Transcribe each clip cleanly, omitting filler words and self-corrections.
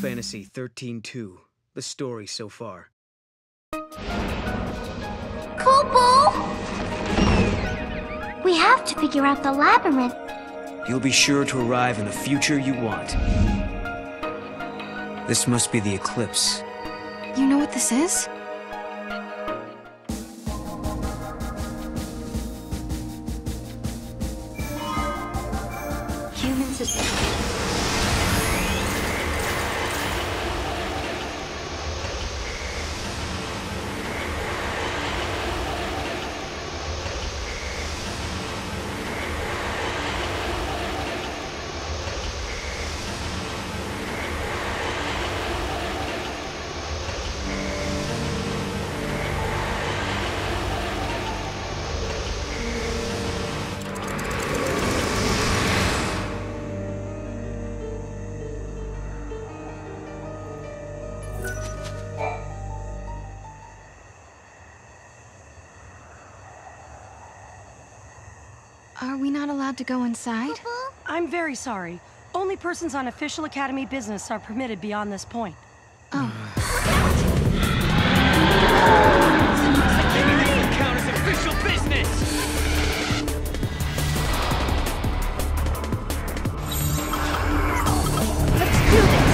Fantasy XIII-2, the story so far. Kupo! We have to figure out the labyrinth. You'll be sure to arrive in the future you want. This must be the eclipse. You know what this is? Human system. Are we not allowed to go inside? I'm very sorry. Only persons on official Academy business are permitted beyond this point. Oh. Maybe this will count as official business! Let's do this!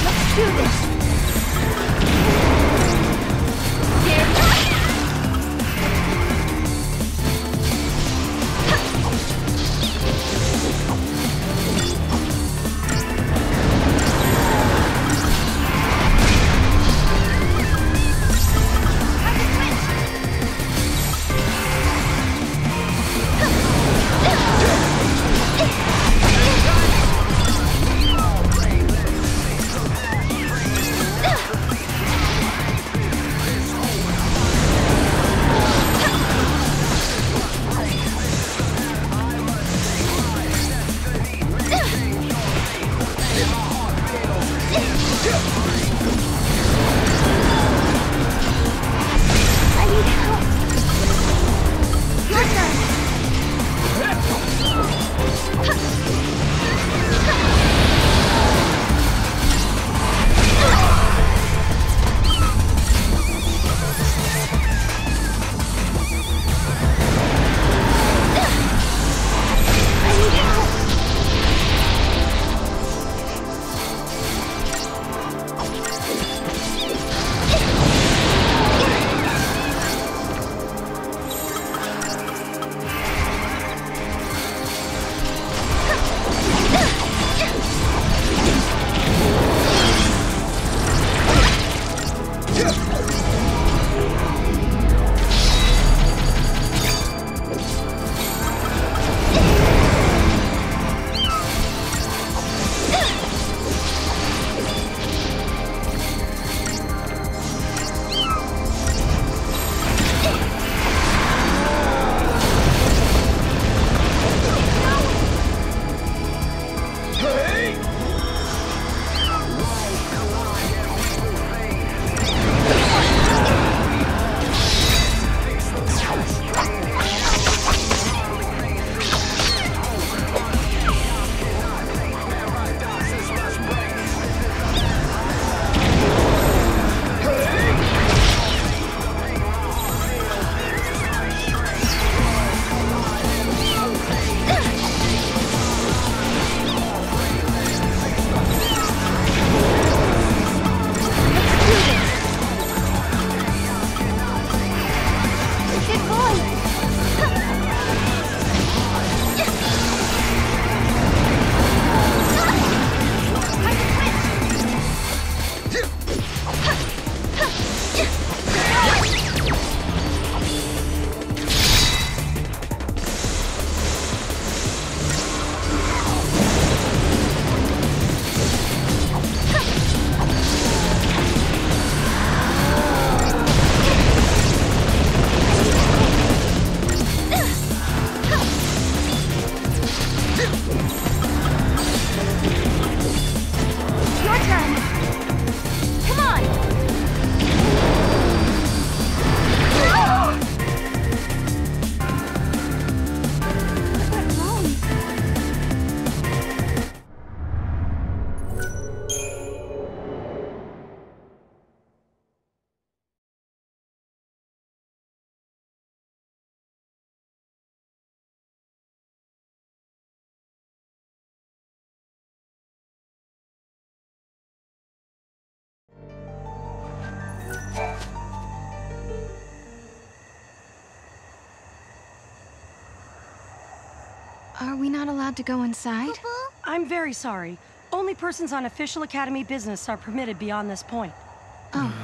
Let's do this! Are we not allowed to go inside? I'm very sorry. Only persons on official Academy business are permitted beyond this point. Oh.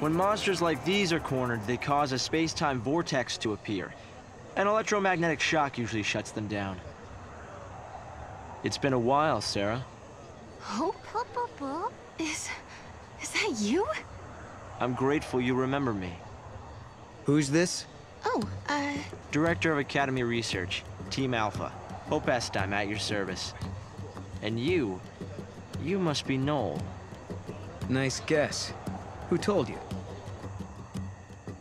When monsters like these are cornered, they cause a space-time vortex to appear. An electromagnetic shock usually shuts them down. It's been a while, Sarah. Hope? Is that you? I'm grateful you remember me. Who's this? Oh, Director of Academy Research, Team Alpha. Hope Est, I'm at your service. And you must be Noel. Nice guess. Who told you?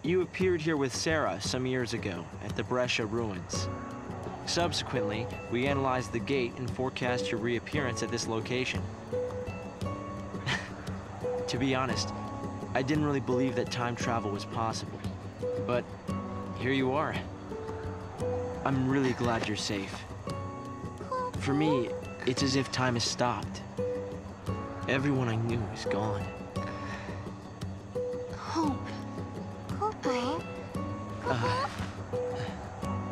You appeared here with Sarah some years ago at the Brescia ruins. Subsequently, we analyzed the gate and forecast your reappearance at this location. To be honest, I didn't really believe that time travel was possible. But here you are. I'm really glad you're safe. For me, it's as if time has stopped. Everyone I knew is gone. Hope.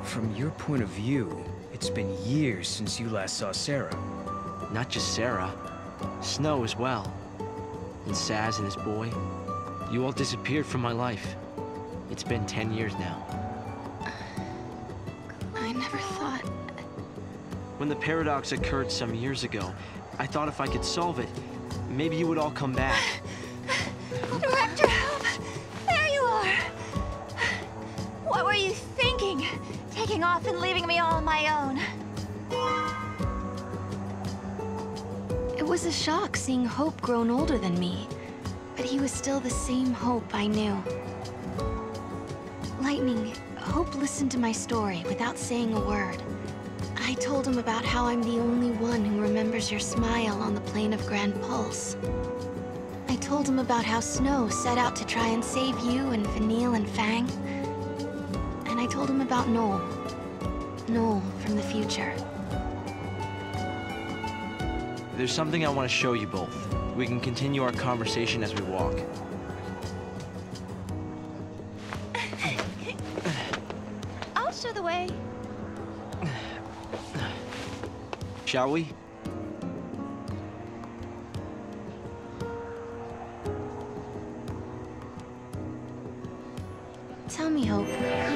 From your point of view, it's been years since you last saw Sarah. Not just Sarah, Snow as well. And Saz and his boy. You all disappeared from my life. It's been 10 years now. I never thought... When the paradox occurred some years ago, I thought if I could solve it, maybe you would all come back. Director Hope! There you are! What were you thinking? Taking off and leaving me all on my own. It was a shock seeing Hope grown older than me. But he was still the same Hope I knew. Lightning, Hope listened to my story without saying a word. I told him about how I'm the only one who remembers your smile on the plane of Grand Pulse. I told him about how Snow set out to try and save you and Vanille and Fang. And I told him about Noel. Noel from the future. There's something I want to show you both. We can continue our conversation as we walk. I'll show the way. Shall we? Tell me, Hope,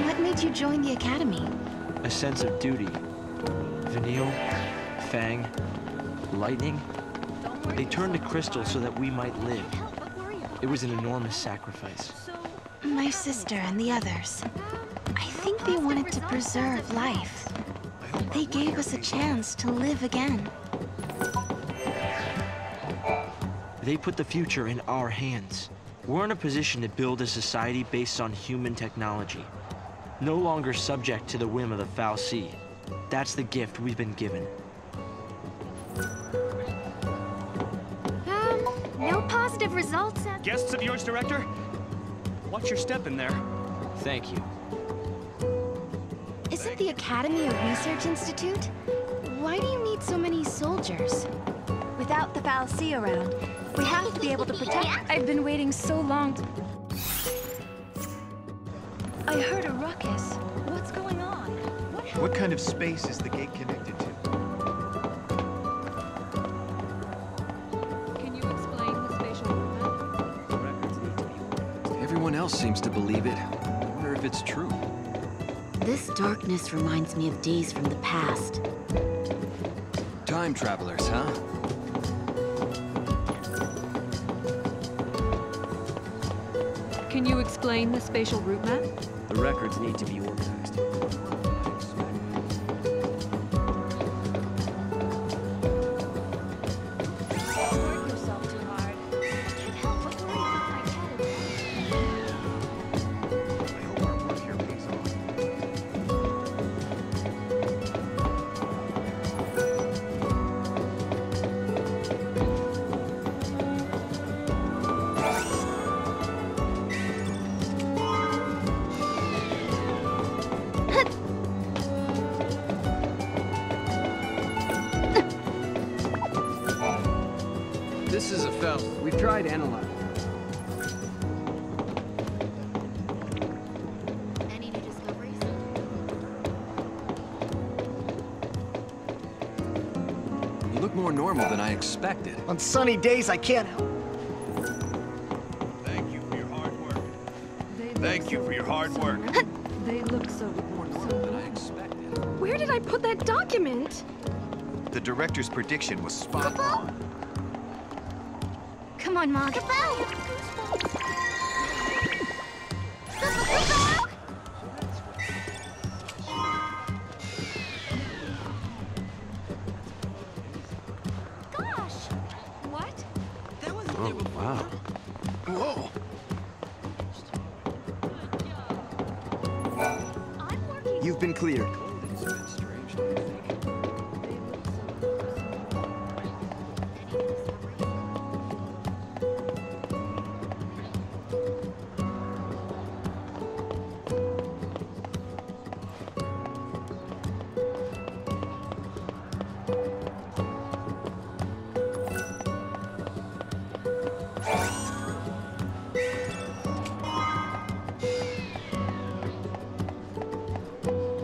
what made you join the Academy? A sense of duty. Vanille, Fang, Lightning, they turned to Crystal so that we might live. It was an enormous sacrifice. My sister and the others. I think they wanted to preserve life. They gave us a chance to live again. They put the future in our hands. We're in a position to build a society based on human technology. No longer subject to the whim of the Foul Sea. That's the gift we've been given. No positive results. Guests of yours, Director? Watch your step in there. Thank you. Isn't the Academy a research institute? Why do you need so many soldiers? Without the Foul Sea around, we have to be able to protect. I've been waiting so long to... I heard a ruckus. What's going on? What kind of space is the gate connected to? Can you explain the spatial movement? Everyone else seems to believe it. I wonder if it's true. This darkness reminds me of days from the past. Time travelers, huh? Can you explain the spatial route map? The records need to be organized. I hope our work here pays off. This is a foul. We've tried analyzing. Any new discoveries? You look more normal than I expected. On sunny days, I can't help. Thank you for your hard work. They Thank you for your hard work. They look so More normal than I put that document? The director's prediction was spot on. Come on, Mog. Gosh! What? Oh, wow. Whoa! I'm working. You've been cleared.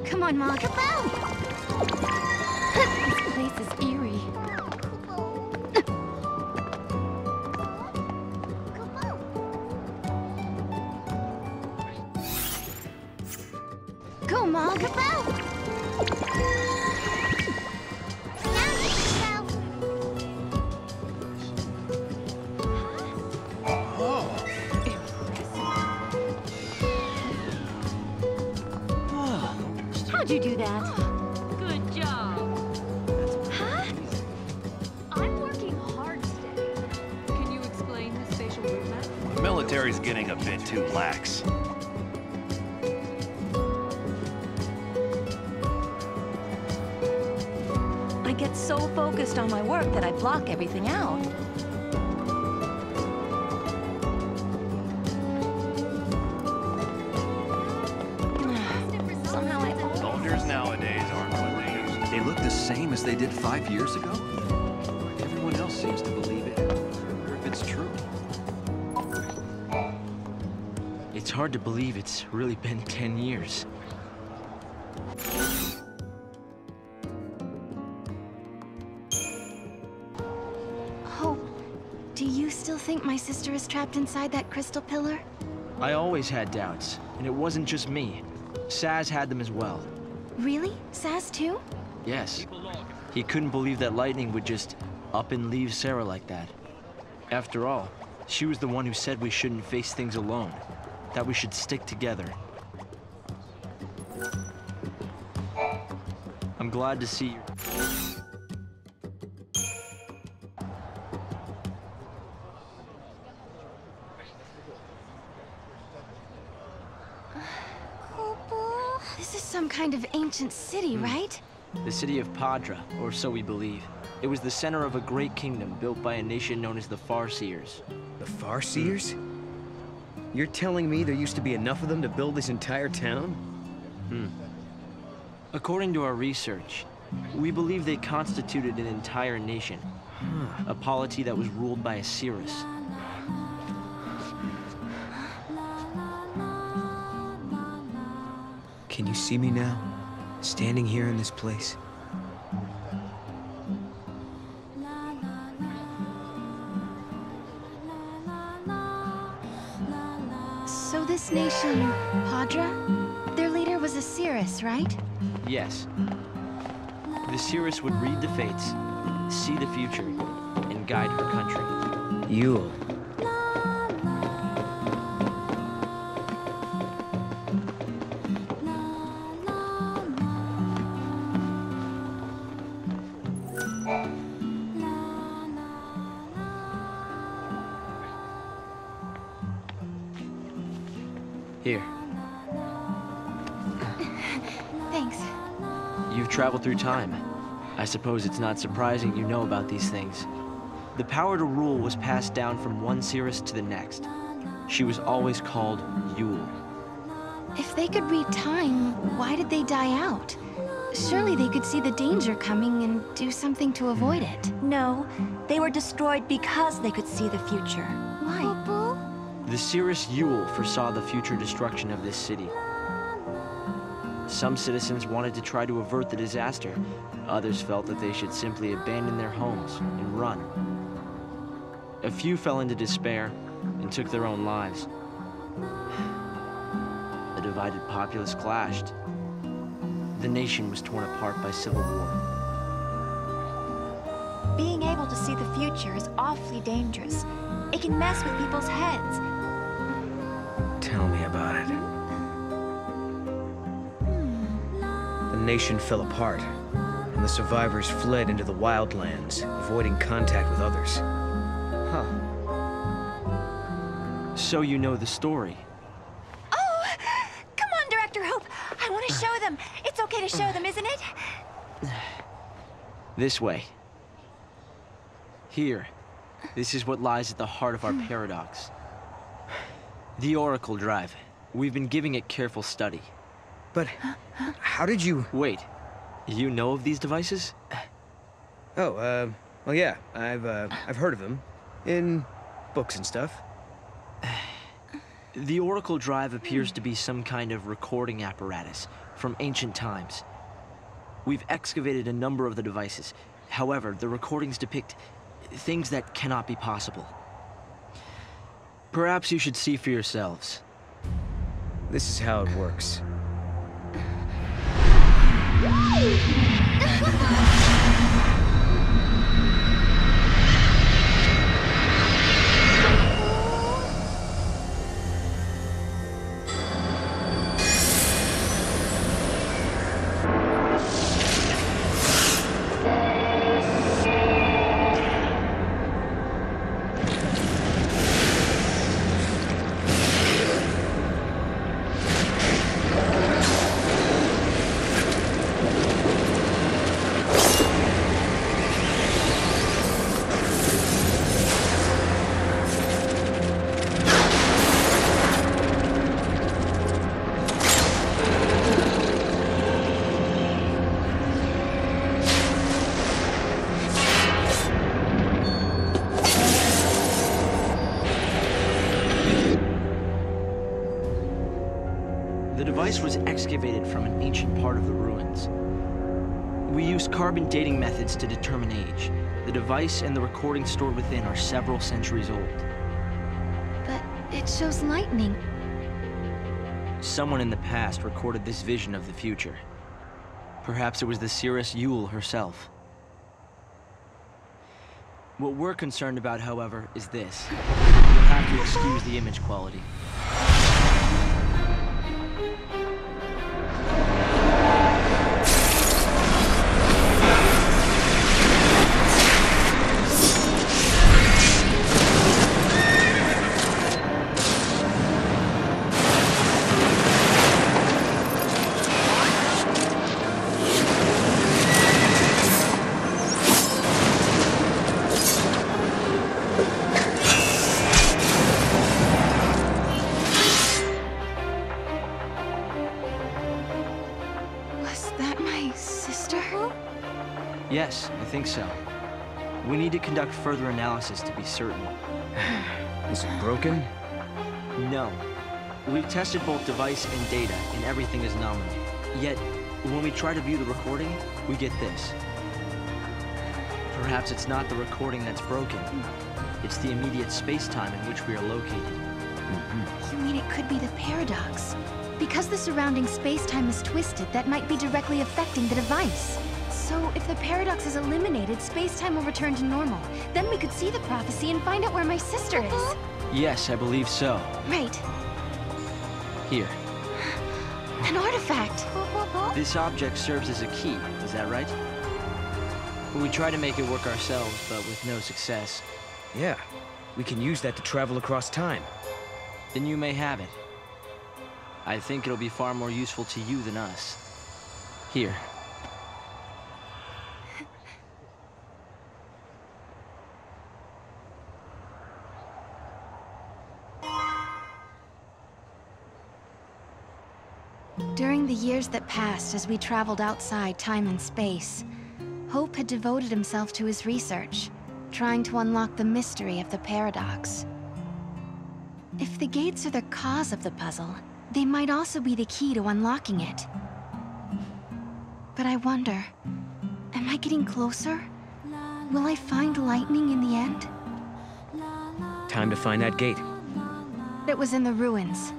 Come on, Mog. This place is eerie. Go, Mog. How'd you do that? Good job. Huh? I'm working hard today. Can you explain the spatial route map? The military's getting a bit too lax. I get so focused on my work that I block everything out. Somehow I always... Soldiers nowadays aren't what they used to. They look the same as they did 5 years ago? Everyone else seems to believe it. I wonder if it's true. It's hard to believe it's really been 10 years. Hope, do you still think my sister is trapped inside that crystal pillar? I always had doubts, and it wasn't just me. Saz had them as well. Really? Saz too? Yes. He couldn't believe that lightning would just up and leave Sarah like that. After all, she was the one who said we shouldn't face things alone, that we should stick together. I'm glad to see you. This is some kind of ancient city, right? The city of Padra, or so we believe. It was the center of a great kingdom built by a nation known as the Farseers. The Farseers? You're telling me there used to be enough of them to build this entire town? According to our research, we believe they constituted an entire nation. A polity that was ruled by a Cirrus. Can you see me now? Standing here in this place? So this nation, Padra, their leader was a Cirrus, right? Yes. The Cirrus would read the fates, see the future, and guide her country. Yule. Here. Thanks. You've traveled through time. I suppose it's not surprising you know about these things. The power to rule was passed down from one Cirrus to the next. She was always called Yule. If they could read time, why did they die out? Surely they could see the danger coming and do something to avoid it. No, they were destroyed because they could see the future. Why? The Cirrus Yule foresaw the future destruction of this city. Some citizens wanted to try to avert the disaster. Others felt that they should simply abandon their homes and run. A few fell into despair and took their own lives. The divided populace clashed. the nation was torn apart by civil war. Being able to see the future is awfully dangerous. It can mess with people's heads. Tell me about it. The nation fell apart, and the survivors fled into the wildlands, avoiding contact with others. Huh. So you know the story. Oh! Come on, Director Hope! I want to show them. It's okay to show them, isn't it? This way. Here. This is what lies at the heart of our paradox. The Oracle Drive. We've been giving it careful study. But how did you... Wait. You know of these devices? Oh, well, yeah. I've heard of them. In books and stuff. The Oracle Drive appears to be some kind of recording apparatus from ancient times. We've excavated a number of the devices. However, the recordings depict things that cannot be possible. Perhaps you should see for yourselves. This is how it works. The device was excavated from an ancient part of the ruins. We used carbon dating methods to determine age. The device and the recording stored within are several centuries old. But it shows lightning. Someone in the past recorded this vision of the future. Perhaps it was the seeress Yule herself. What we're concerned about, however, is this. You'll have to excuse the image quality. Yes, I think so. We need to conduct further analysis to be certain. Is it broken? No. We've tested both device and data, and everything is nominal. Yet, when we try to view the recording, we get this. Perhaps it's not the recording that's broken. It's the immediate space-time in which we are located. You mean it could be the paradox? Because the surrounding space-time is twisted, that might be directly affecting the device. So, if the paradox is eliminated, space-time will return to normal. Then we could see the prophecy and find out where my sister is. Yes, I believe so. Right. Here. An artifact! This object serves as a key, is that right? We tried to make it work ourselves, but with no success. Yeah, we can use that to travel across time. Then you may have it. I think it'll be far more useful to you than us. Here. During the years that passed as we traveled outside time and space, Hope had devoted himself to his research, trying to unlock the mystery of the paradox. If the gates are the cause of the puzzle, they might also be the key to unlocking it. But I wonder, am I getting closer? Will I find lightning in the end? Time to find that gate. It was in the ruins.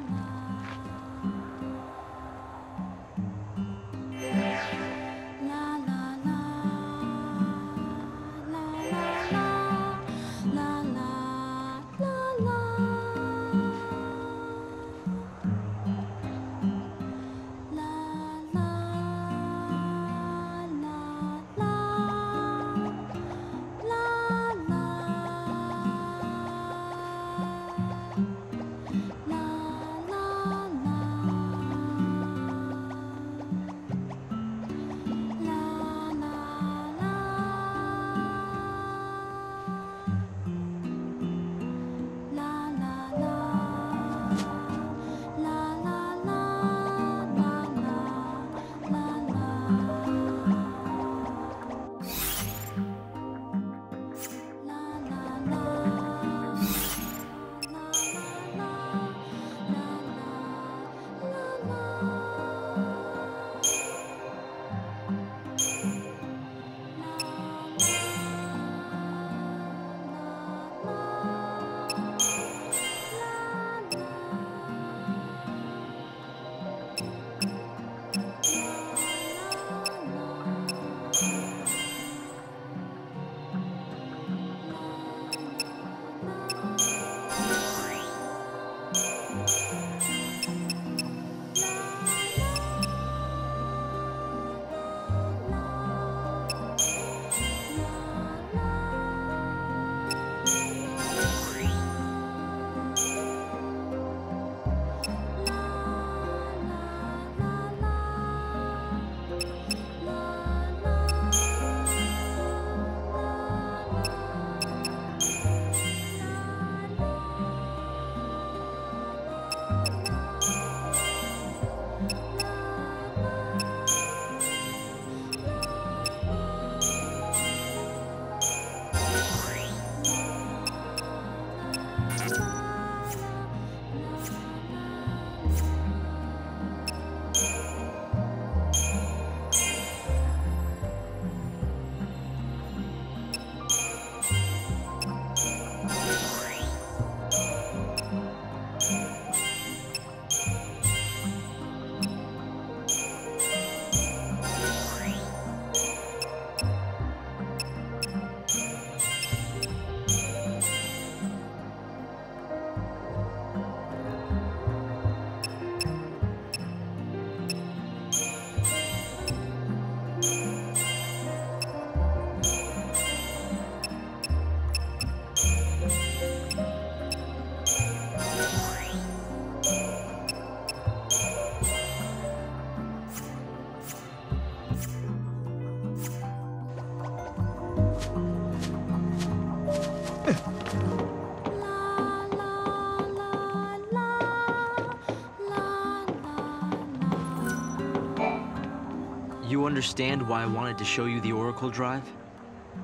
You understand why I wanted to show you the Oracle Drive?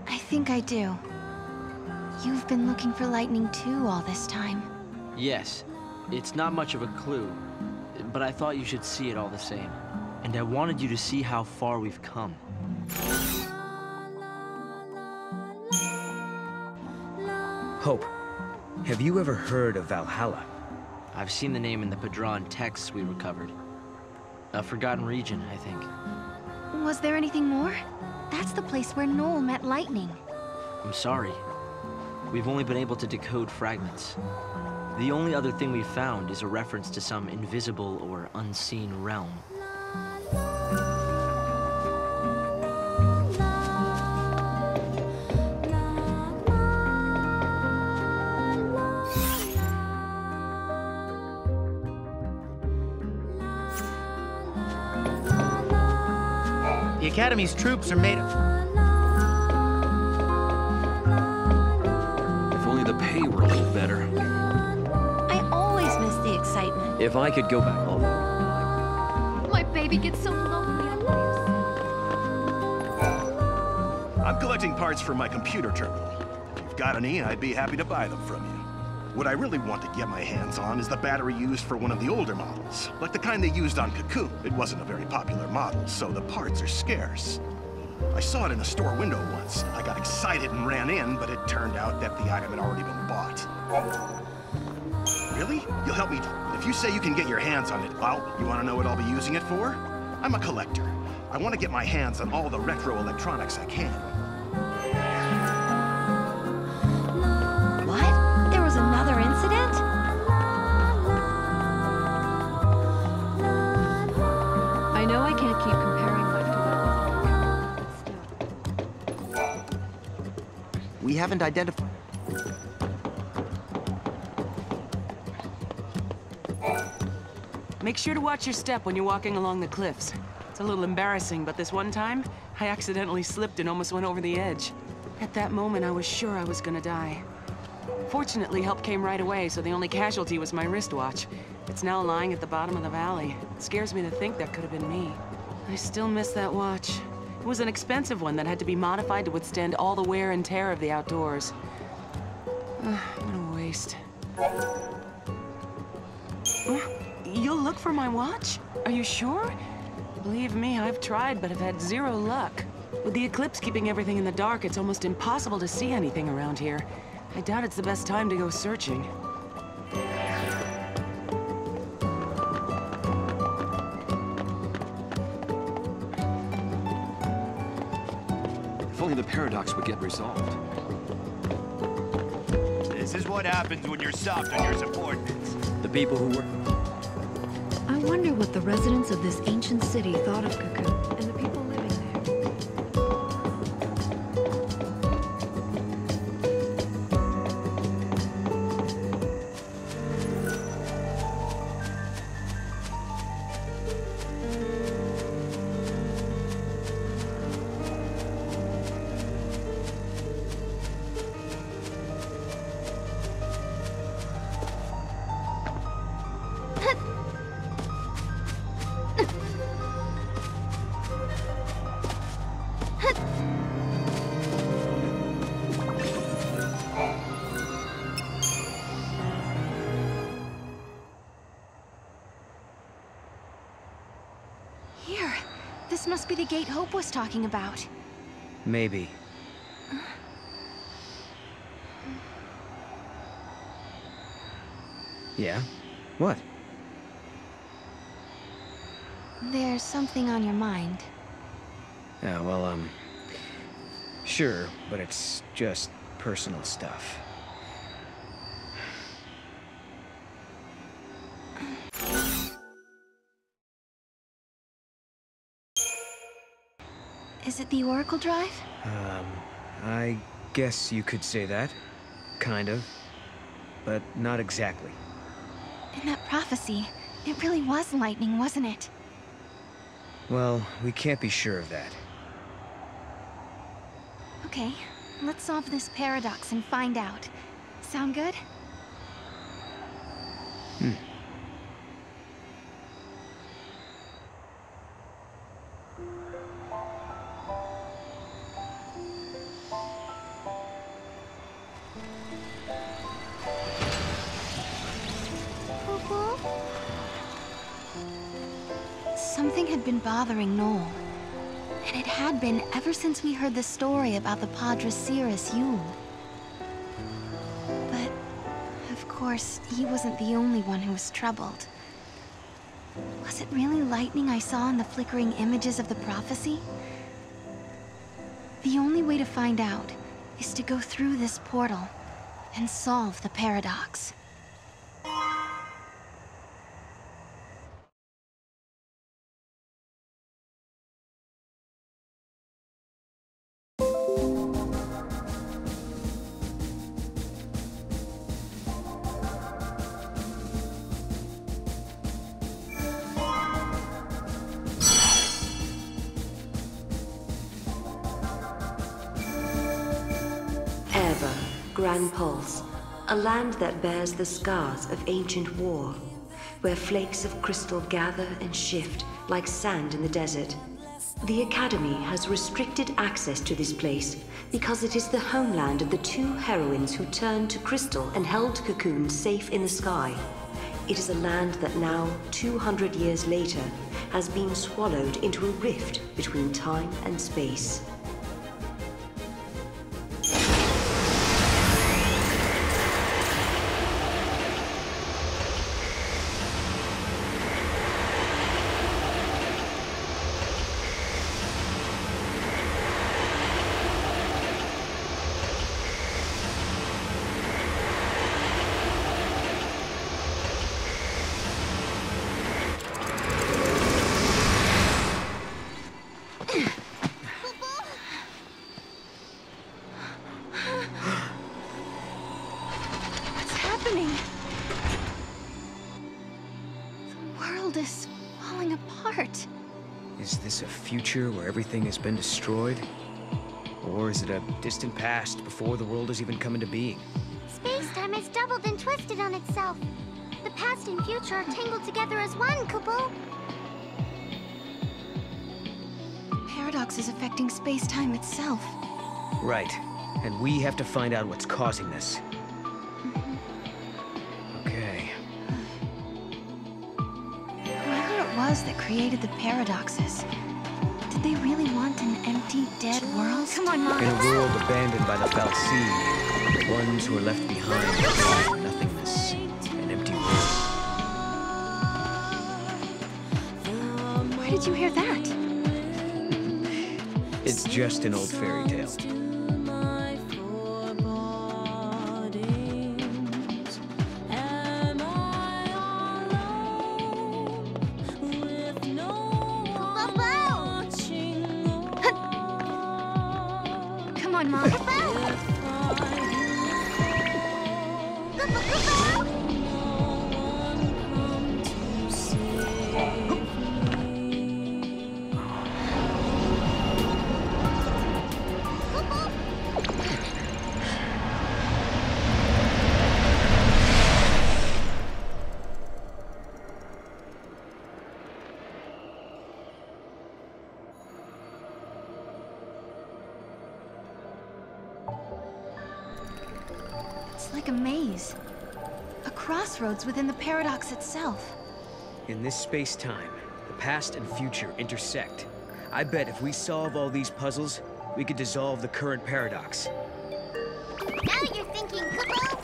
I think I do. You've been looking for lightning too all this time. Yes. It's not much of a clue, but I thought you should see it all the same. And I wanted you to see how far we've come. Hope, have you ever heard of Valhalla? I've seen the name in the Padron texts we recovered. A forgotten region, I think. Was there anything more? That's the place where Noel met lightning. I'm sorry. We've only been able to decode fragments. The only other thing we've found is a reference to some invisible or unseen realm. The Academy's troops are made of... If only the pay were a little better. I always miss the excitement. If I could go back all the way. My baby gets so lonely on I'm collecting parts for my computer terminal. If you've got any, I'd be happy to buy them from you. What I really want to get my hands on is the battery used for one of the older models, like the kind they used on Cocoon. It wasn't a very popular model, so the parts are scarce. I saw it in a store window once. I got excited and ran in, but it turned out that the item had already been bought. Really? You'll help me? If you say you can get your hands on it, well, you want to know what I'll be using it for? I'm a collector. I want to get my hands on all the retro electronics I can. Another incident? I know I can't keep comparing life to life. We haven't identified... Make sure to watch your step when you're walking along the cliffs. It's a little embarrassing, but this one time, I accidentally slipped and almost went over the edge. At that moment, I was sure I was gonna die. Fortunately, help came right away, so the only casualty was my wristwatch. It's now lying at the bottom of the valley. It scares me to think that could have been me. I still miss that watch. It was an expensive one that had to be modified to withstand all the wear and tear of the outdoors. What a waste. You'll look for my watch? Are you sure? Believe me, I've tried, but have had zero luck. With the eclipse keeping everything in the dark, it's almost impossible to see anything around here. I doubt it's the best time to go searching. If only the paradox would get resolved. This is what happens when you're soft on your subordinates. The people who were... I wonder what the residents of this ancient city thought of Cocoon and the people living there. This must be the gate Hope was talking about. Maybe. Yeah? What? There's something on your mind. Yeah, well, sure, but it's just personal stuff. Is it the Oracle Drive? I guess you could say that. Kind of. But not exactly. In that prophecy, it really was lightning, wasn't it? Well, we can't be sure of that. Okay, Let's solve this paradox and find out. Sound good? Something had been bothering Noel. And it had been ever since we heard the story about the Padre Cirrus Yule. But, of course, he wasn't the only one who was troubled. Was it really lightning I saw in the flickering images of the prophecy? The only way to find out is to go through this portal and solve the paradox. Grand Pulse, a land that bears the scars of ancient war, where flakes of crystal gather and shift like sand in the desert. The Academy has restricted access to this place because it is the homeland of the two heroines who turned to crystal and held Cocoon safe in the sky. It is a land that now, 200 years later, has been swallowed into a rift between time and space. Is this a future where everything has been destroyed? Or is it a distant past before the world has even come into being? Space-time has doubled and twisted on itself. The past and future are tangled together as one, Kupo. The paradox is affecting space-time itself. Right. And we have to find out what's causing this. Okay. Whoever it was that created the paradoxes, did they really want an empty, dead world? Come on, Mom. In a world abandoned by the Fal'Cie, the ones who are left behind are nothingness, an empty world. Where did you hear that? It's just an old fairy tale. Come on, Mom. It's like a maze. A crossroads within the paradox itself. In this space-time, the past and future intersect. I bet if we solve all these puzzles, we could dissolve the current paradox. Now you're thinking, Kupo.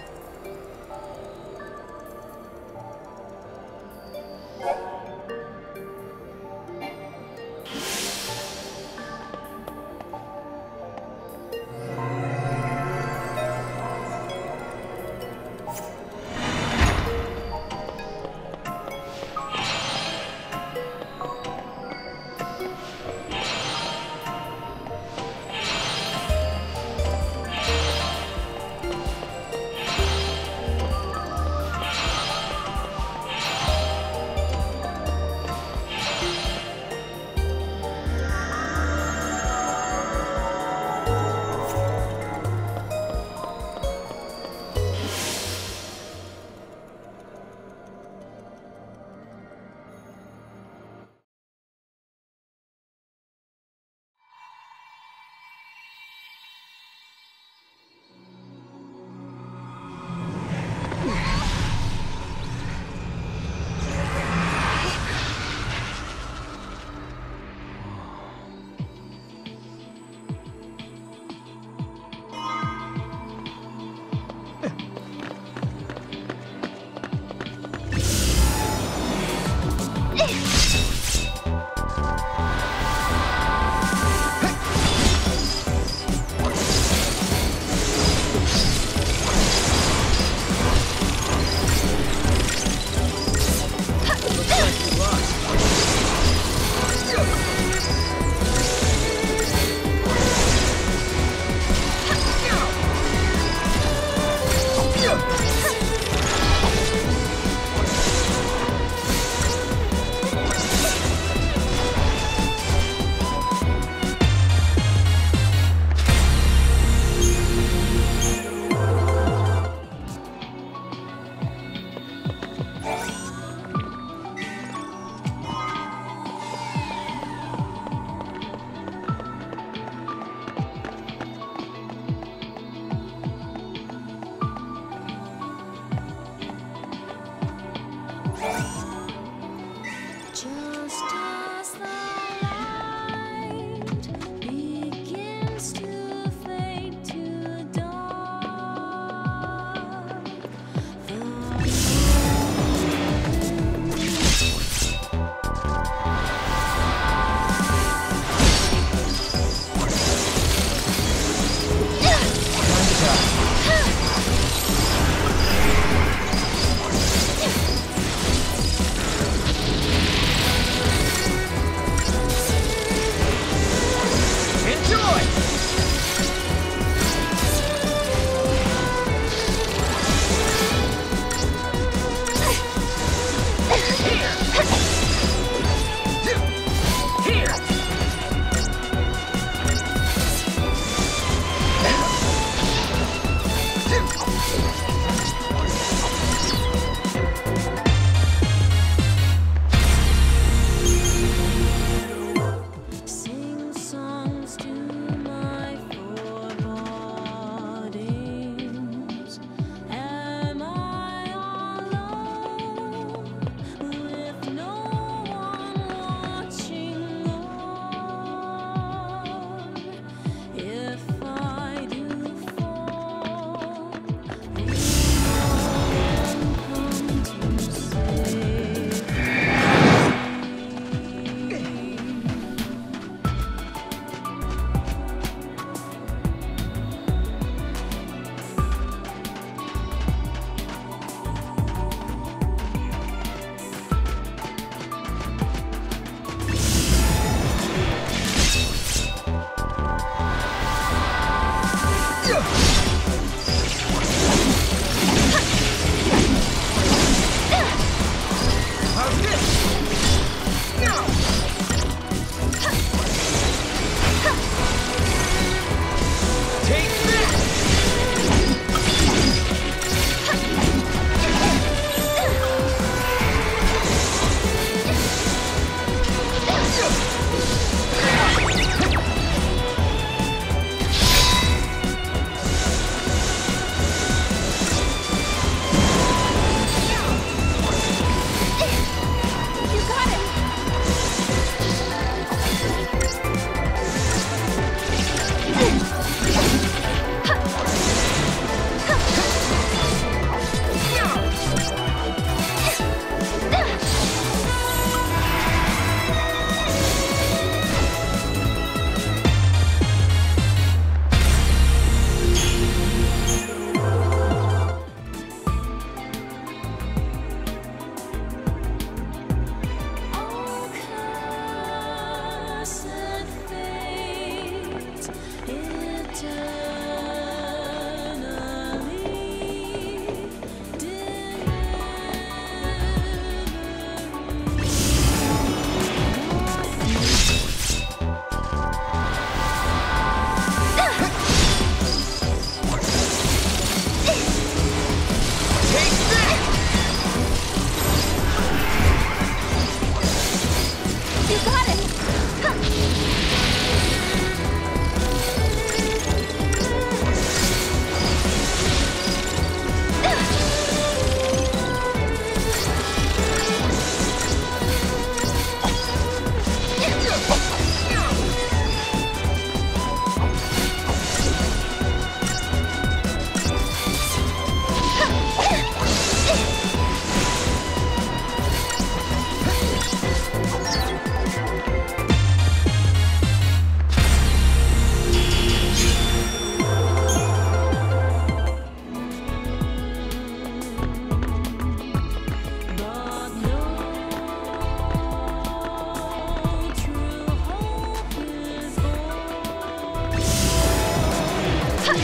You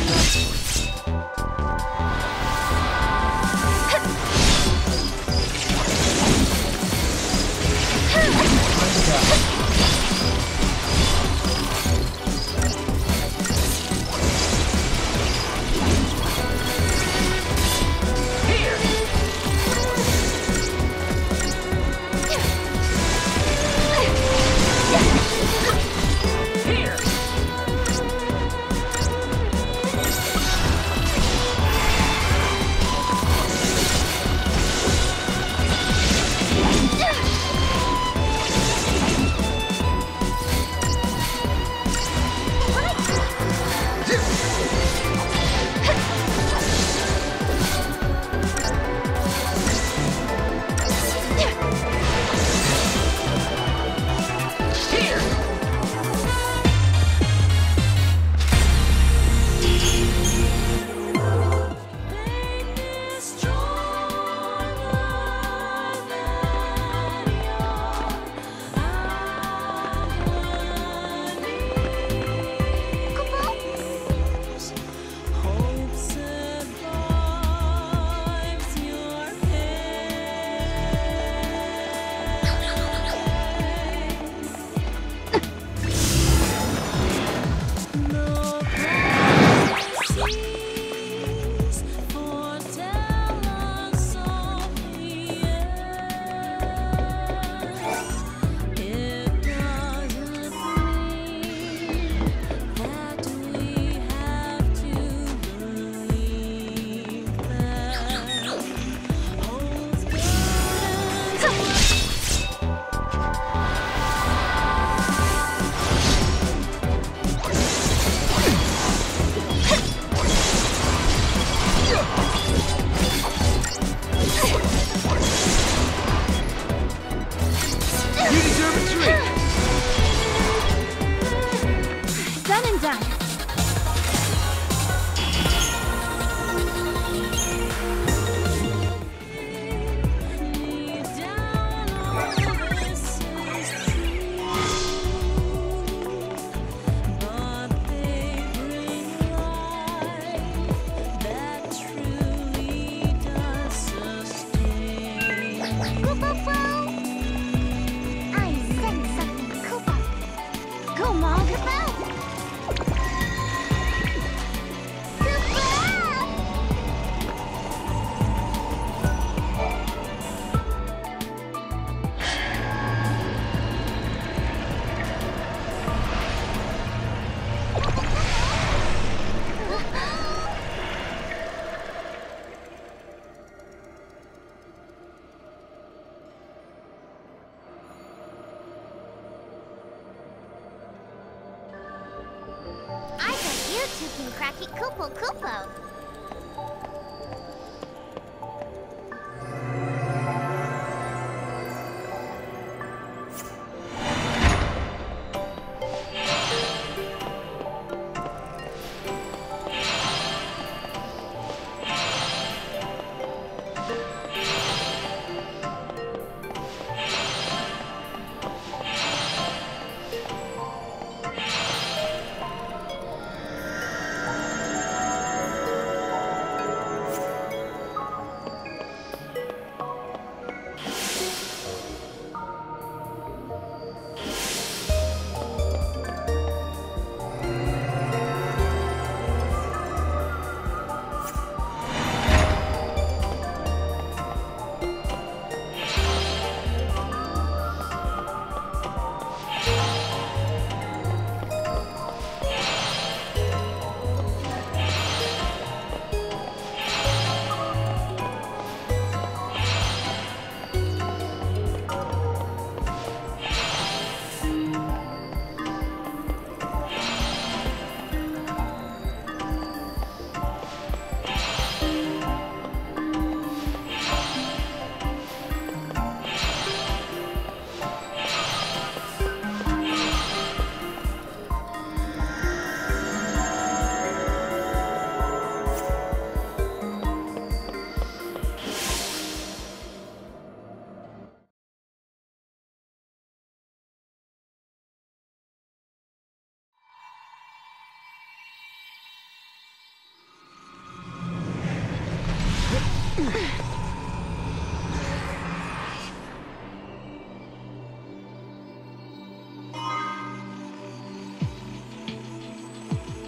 can crack it Koopo Koopo.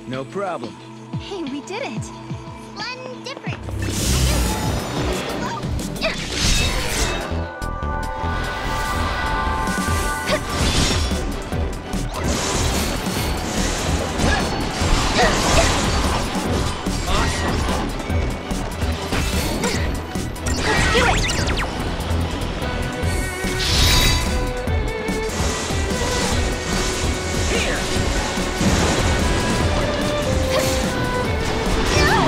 No problem. Hey, we did it. Splendiferous. No!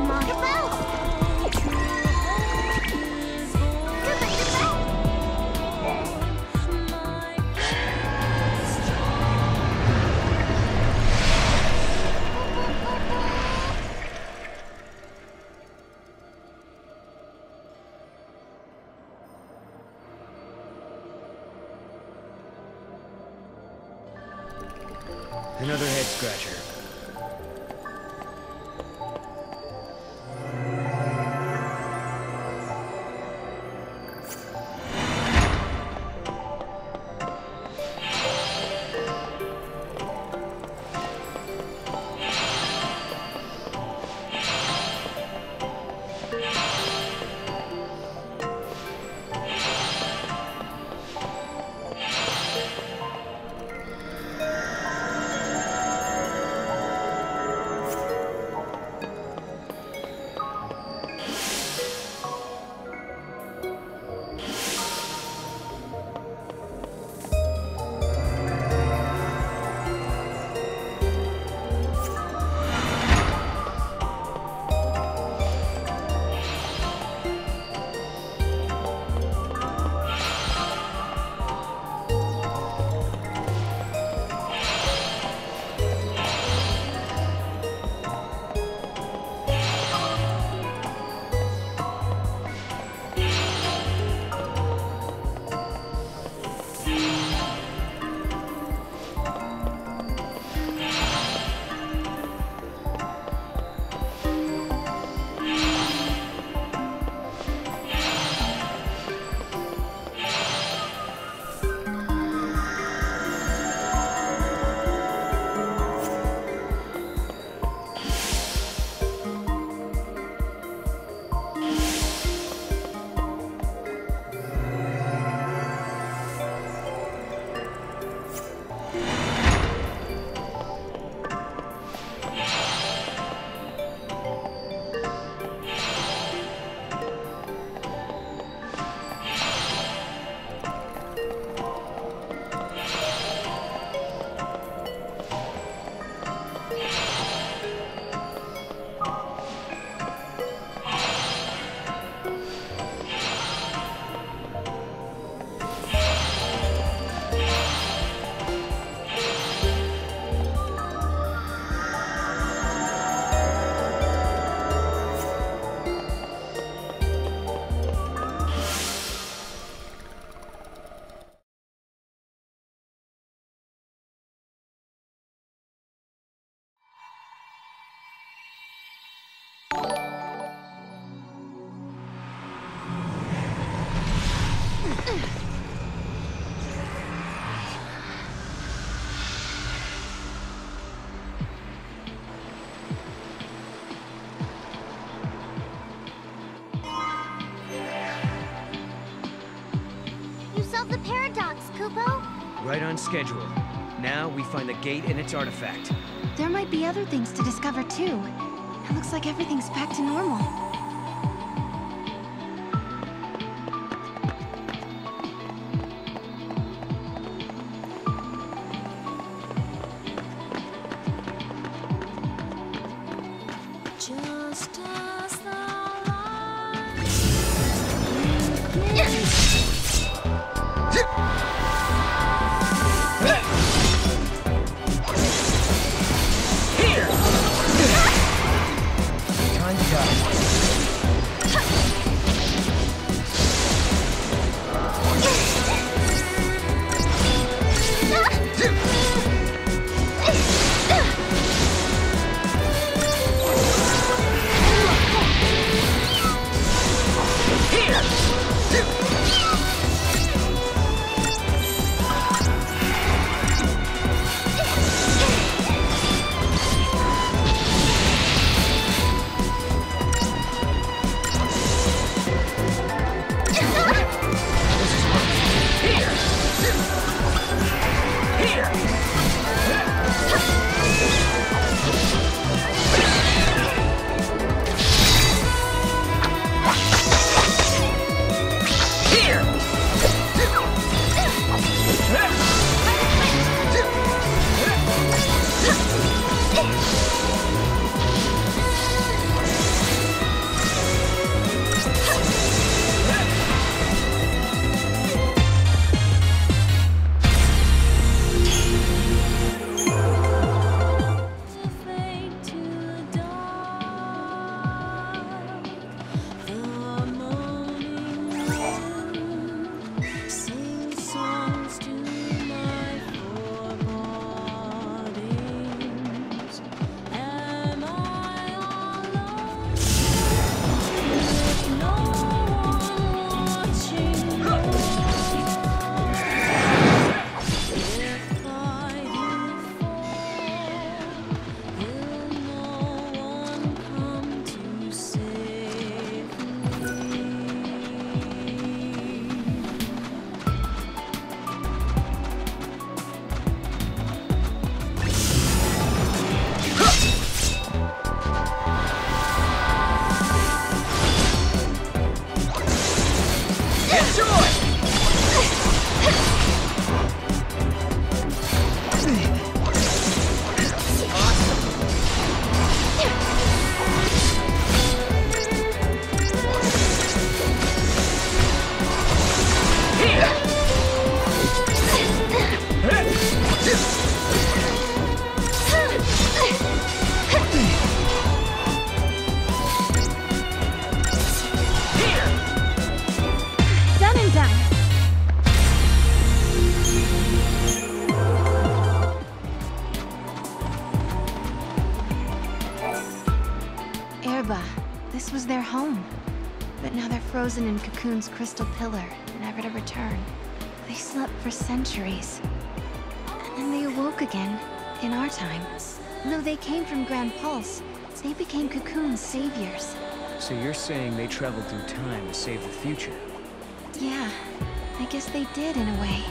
on, Mom. Another head scratcher. Right on schedule. Now we find the gate and its artifact. There might be other things to discover too. It looks like everything's back to normal. This was their home. But now they're frozen in Cocoon's crystal pillar, never to return. They slept for centuries. And then they awoke again, in our time. Though they came from Grand Pulse, they became Cocoon's saviors. So you're saying they traveled through time to save the future? Yeah, I guess they did in a way.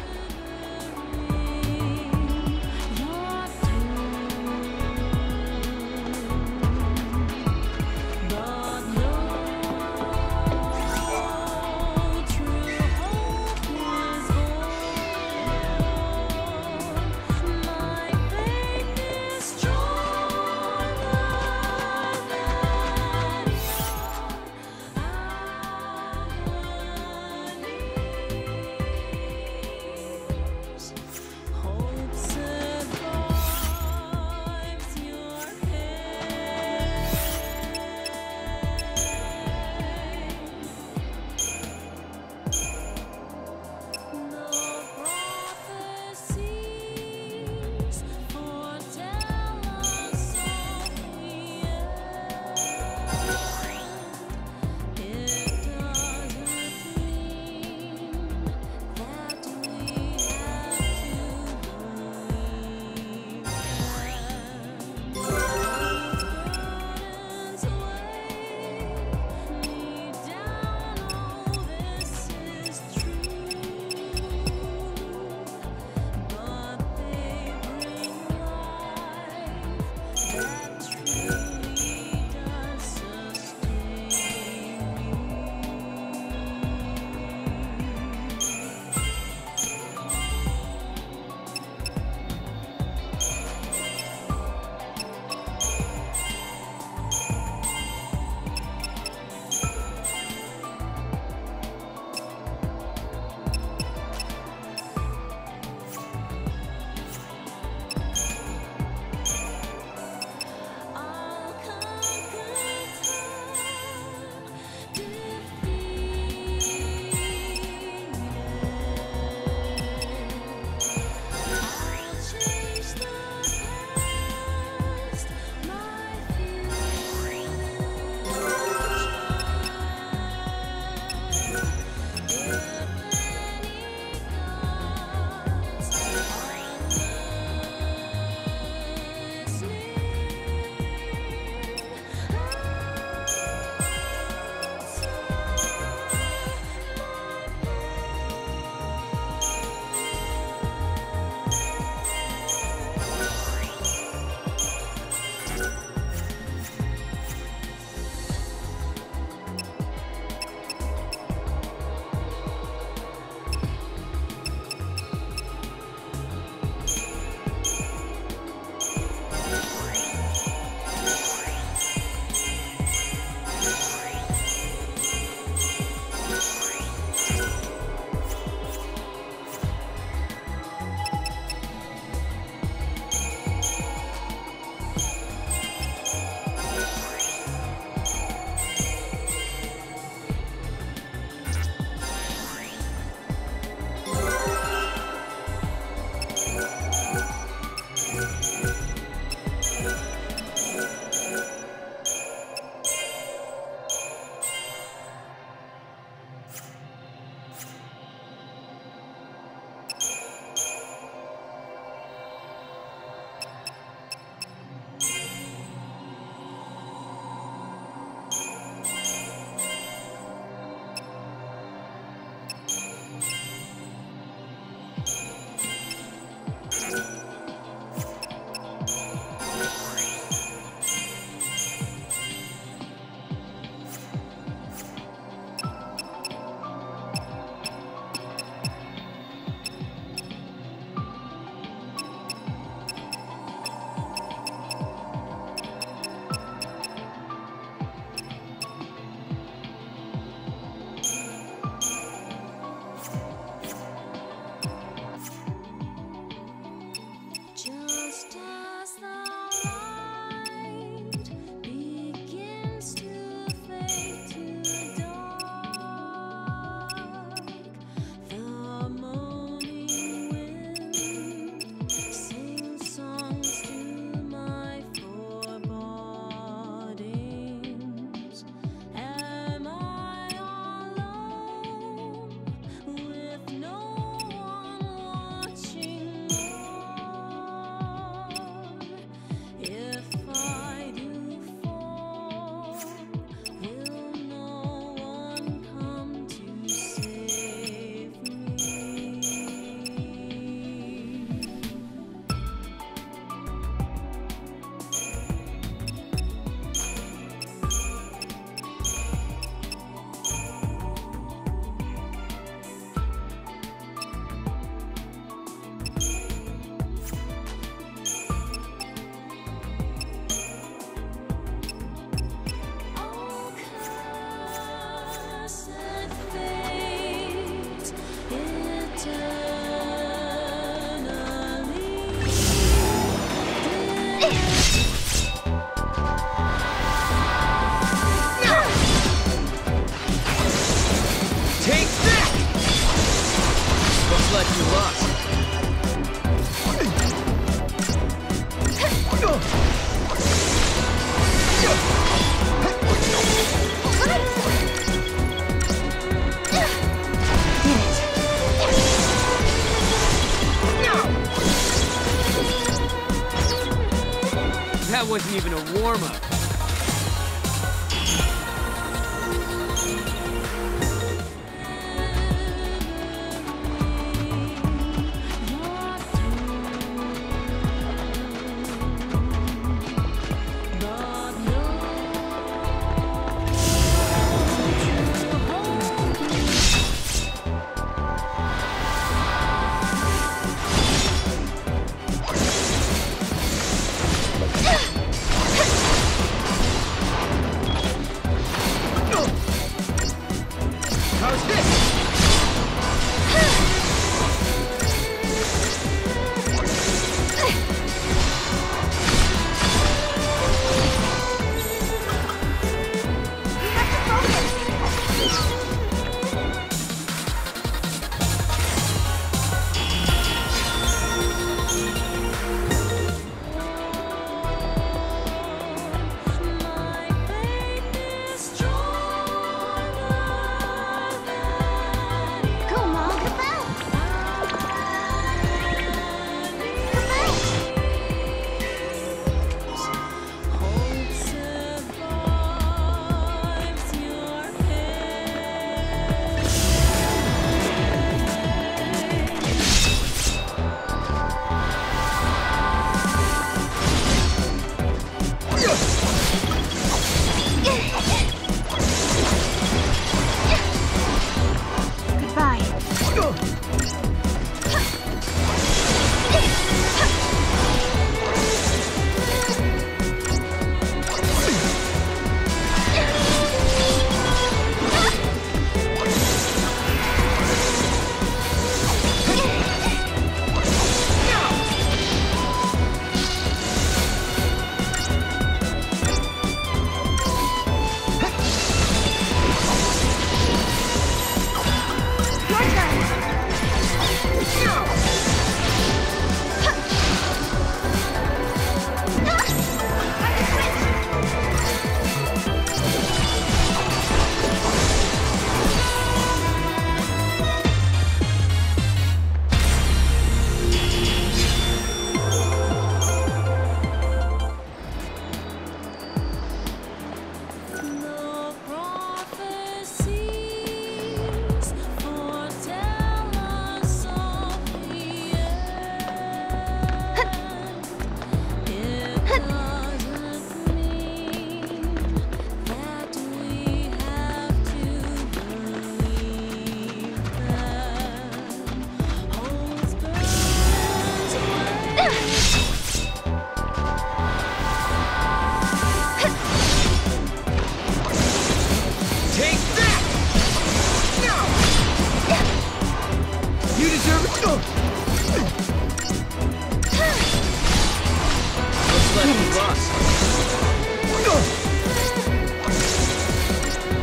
warm-up.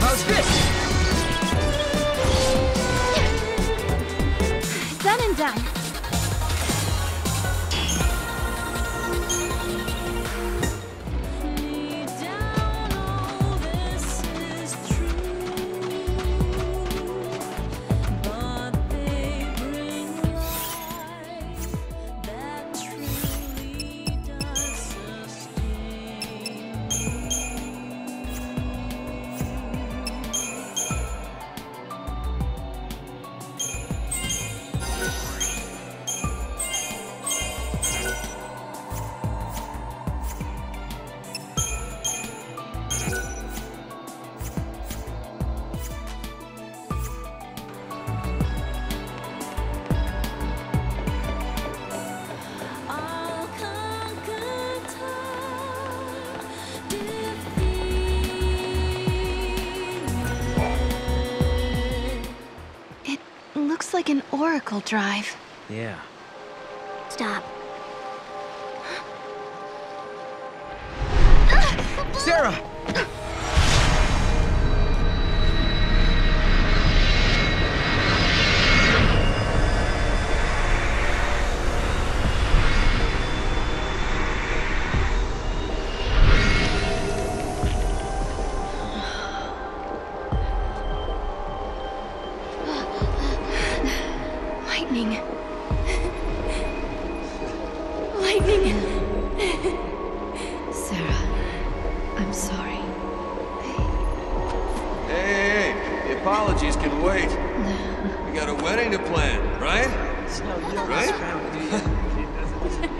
How's this? Done and done. Like an Oracle drive. Yeah. Stop. Sarah! Lightning. Sarah. apologies can wait. We got a wedding to plan, right? Right?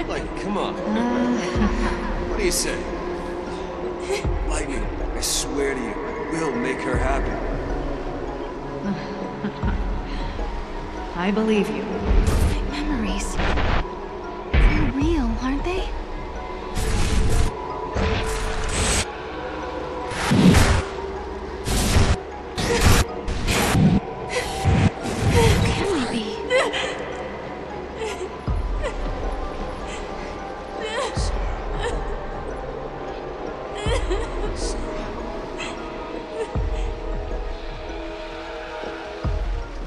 Like, come on. What do you say? Lightning, I swear to you, we'll make her happy. I believe you. My memories. They're real, aren't they? Can we be?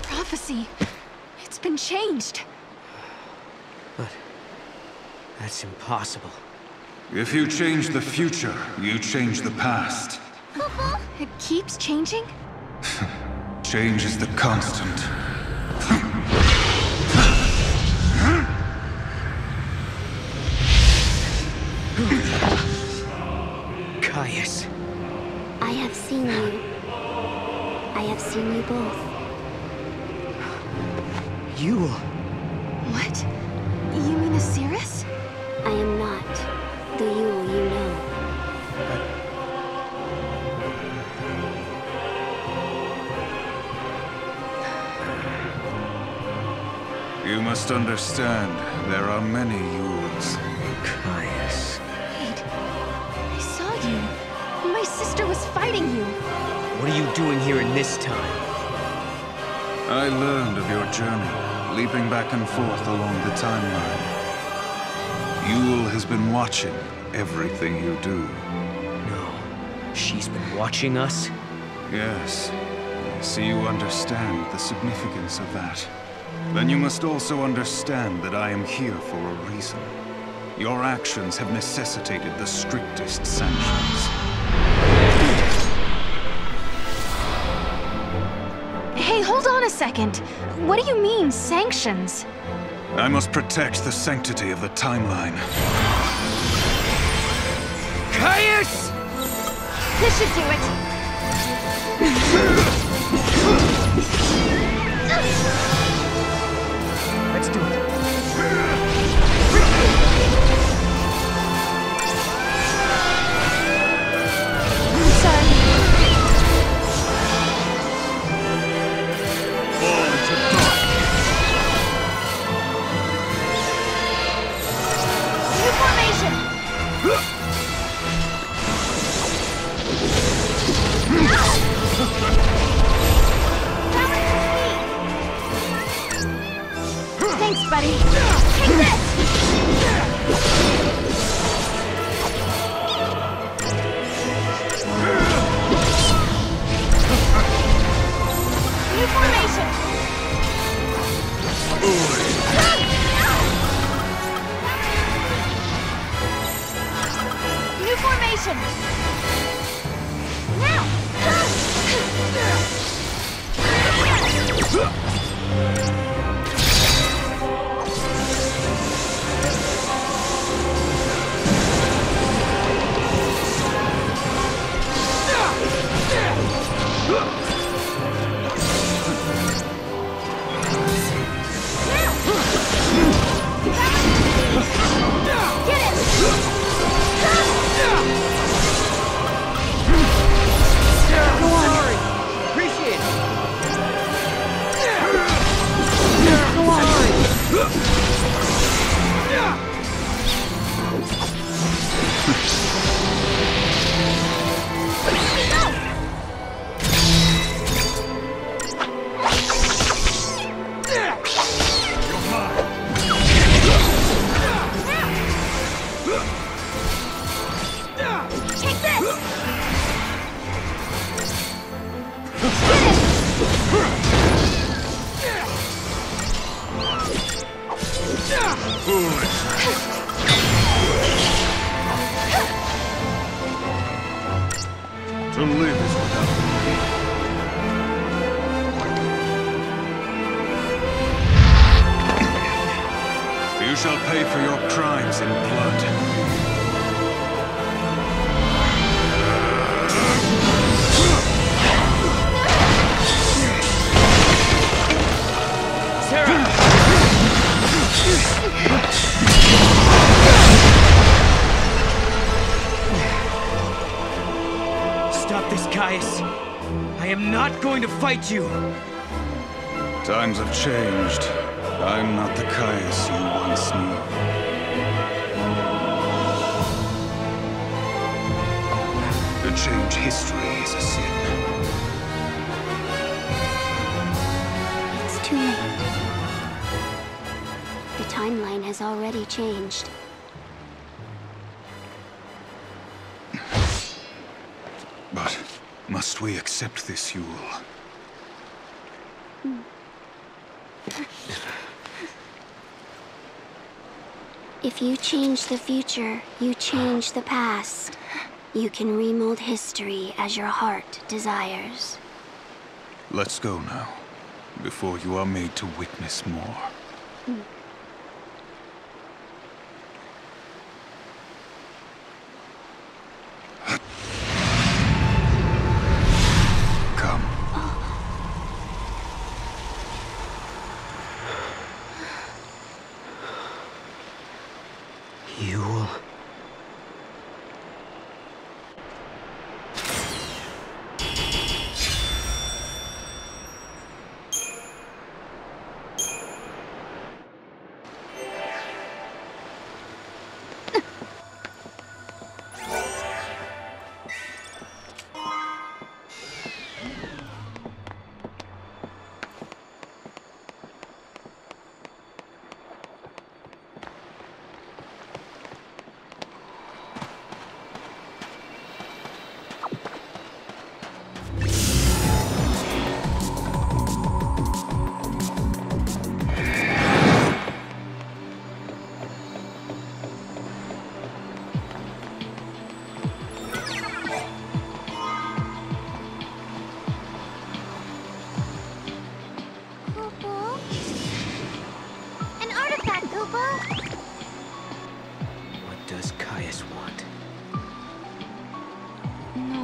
Prophecy. It's been changed. But that's impossible. If you change the future, you change the past. It keeps changing? Change is the constant. Caius. I have seen you. I have seen you both. You... What? You mean Osiris? I am not the Yule you know. You must understand, there are many Yules. Caius. Wait. I saw you. My sister was fighting you. What are you doing here in this time? I learned of your journey, leaping back and forth along the timeline. Yule has been watching everything you do. No. She's been watching us? Yes. I see you understand the significance of that. Then you must also understand that I am here for a reason. Your actions have necessitated the strictest sanctions. Hey, hold on a second. What do you mean, sanctions? I must protect the sanctity of the timeline. Caius! This should do it. Let's do it. I'm sorry. Fall into darkness. New formation. Thanks, buddy. Take this! New formation! New formation! Now! To live is without pain. You shall pay for your crimes in blood. stop this, Caius. I am not going to fight you. Times have changed. I'm not the Caius you once knew. To change history is a sin. It's too late. The timeline has already changed. But must we accept this, Yule? If you change the future, you change the past. You can remold history as your heart desires. Let's go now, before you are made to witness more. Yule. What does Caius want? No.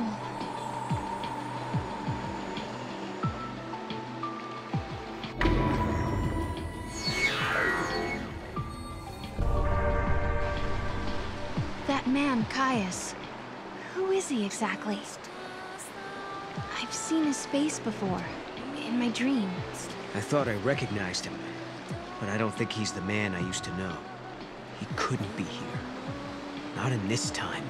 That man, Caius. Who is he exactly? I've seen his face before, in my dreams. I thought I recognized him, but I don't think he's the man I used to know. He couldn't be here. Not in this time.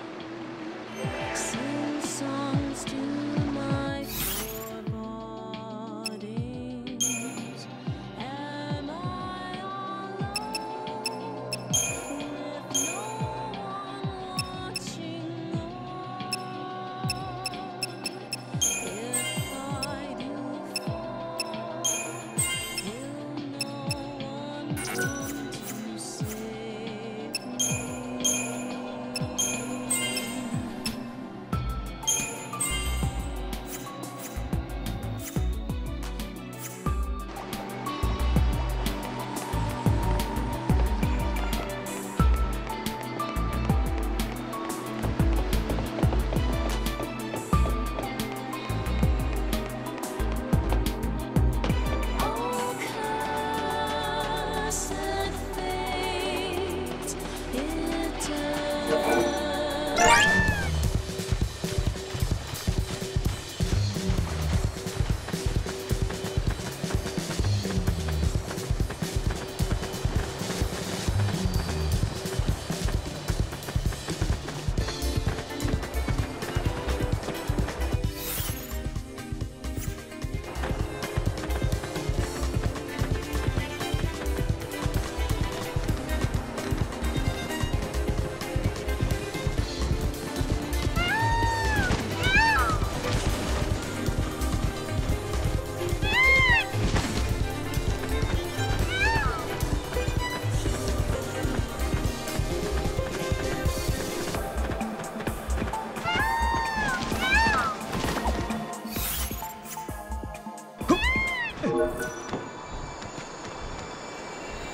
Sing songs to my forebodings. Am I alone with no one watching on? If I do fall, will no one come to save me?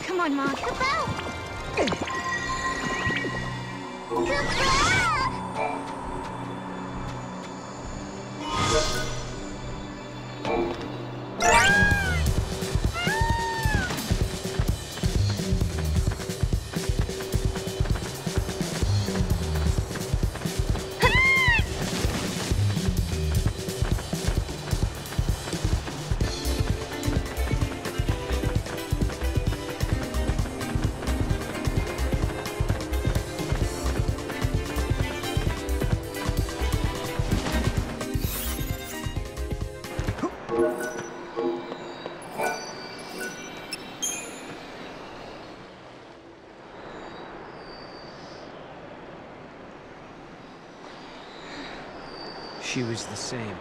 Come on, Mom. She was the same.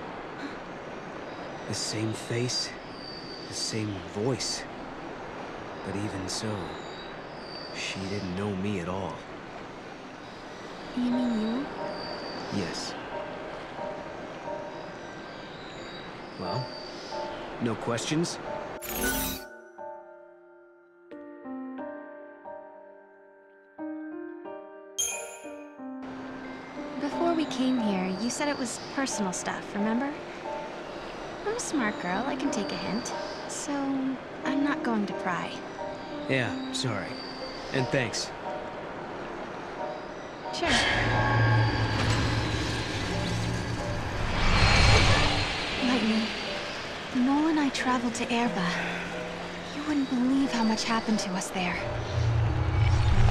The same face, the same voice. But even so, she didn't know me at all. You mean you? Yes. Well, no questions? Before we came here, you said it was personal stuff, remember? I'm a smart girl, I can take a hint. So, I'm not going to pry. Yeah, sorry. And thanks. Sure. Lightning, Noel and I traveled to Erba. You wouldn't believe how much happened to us there.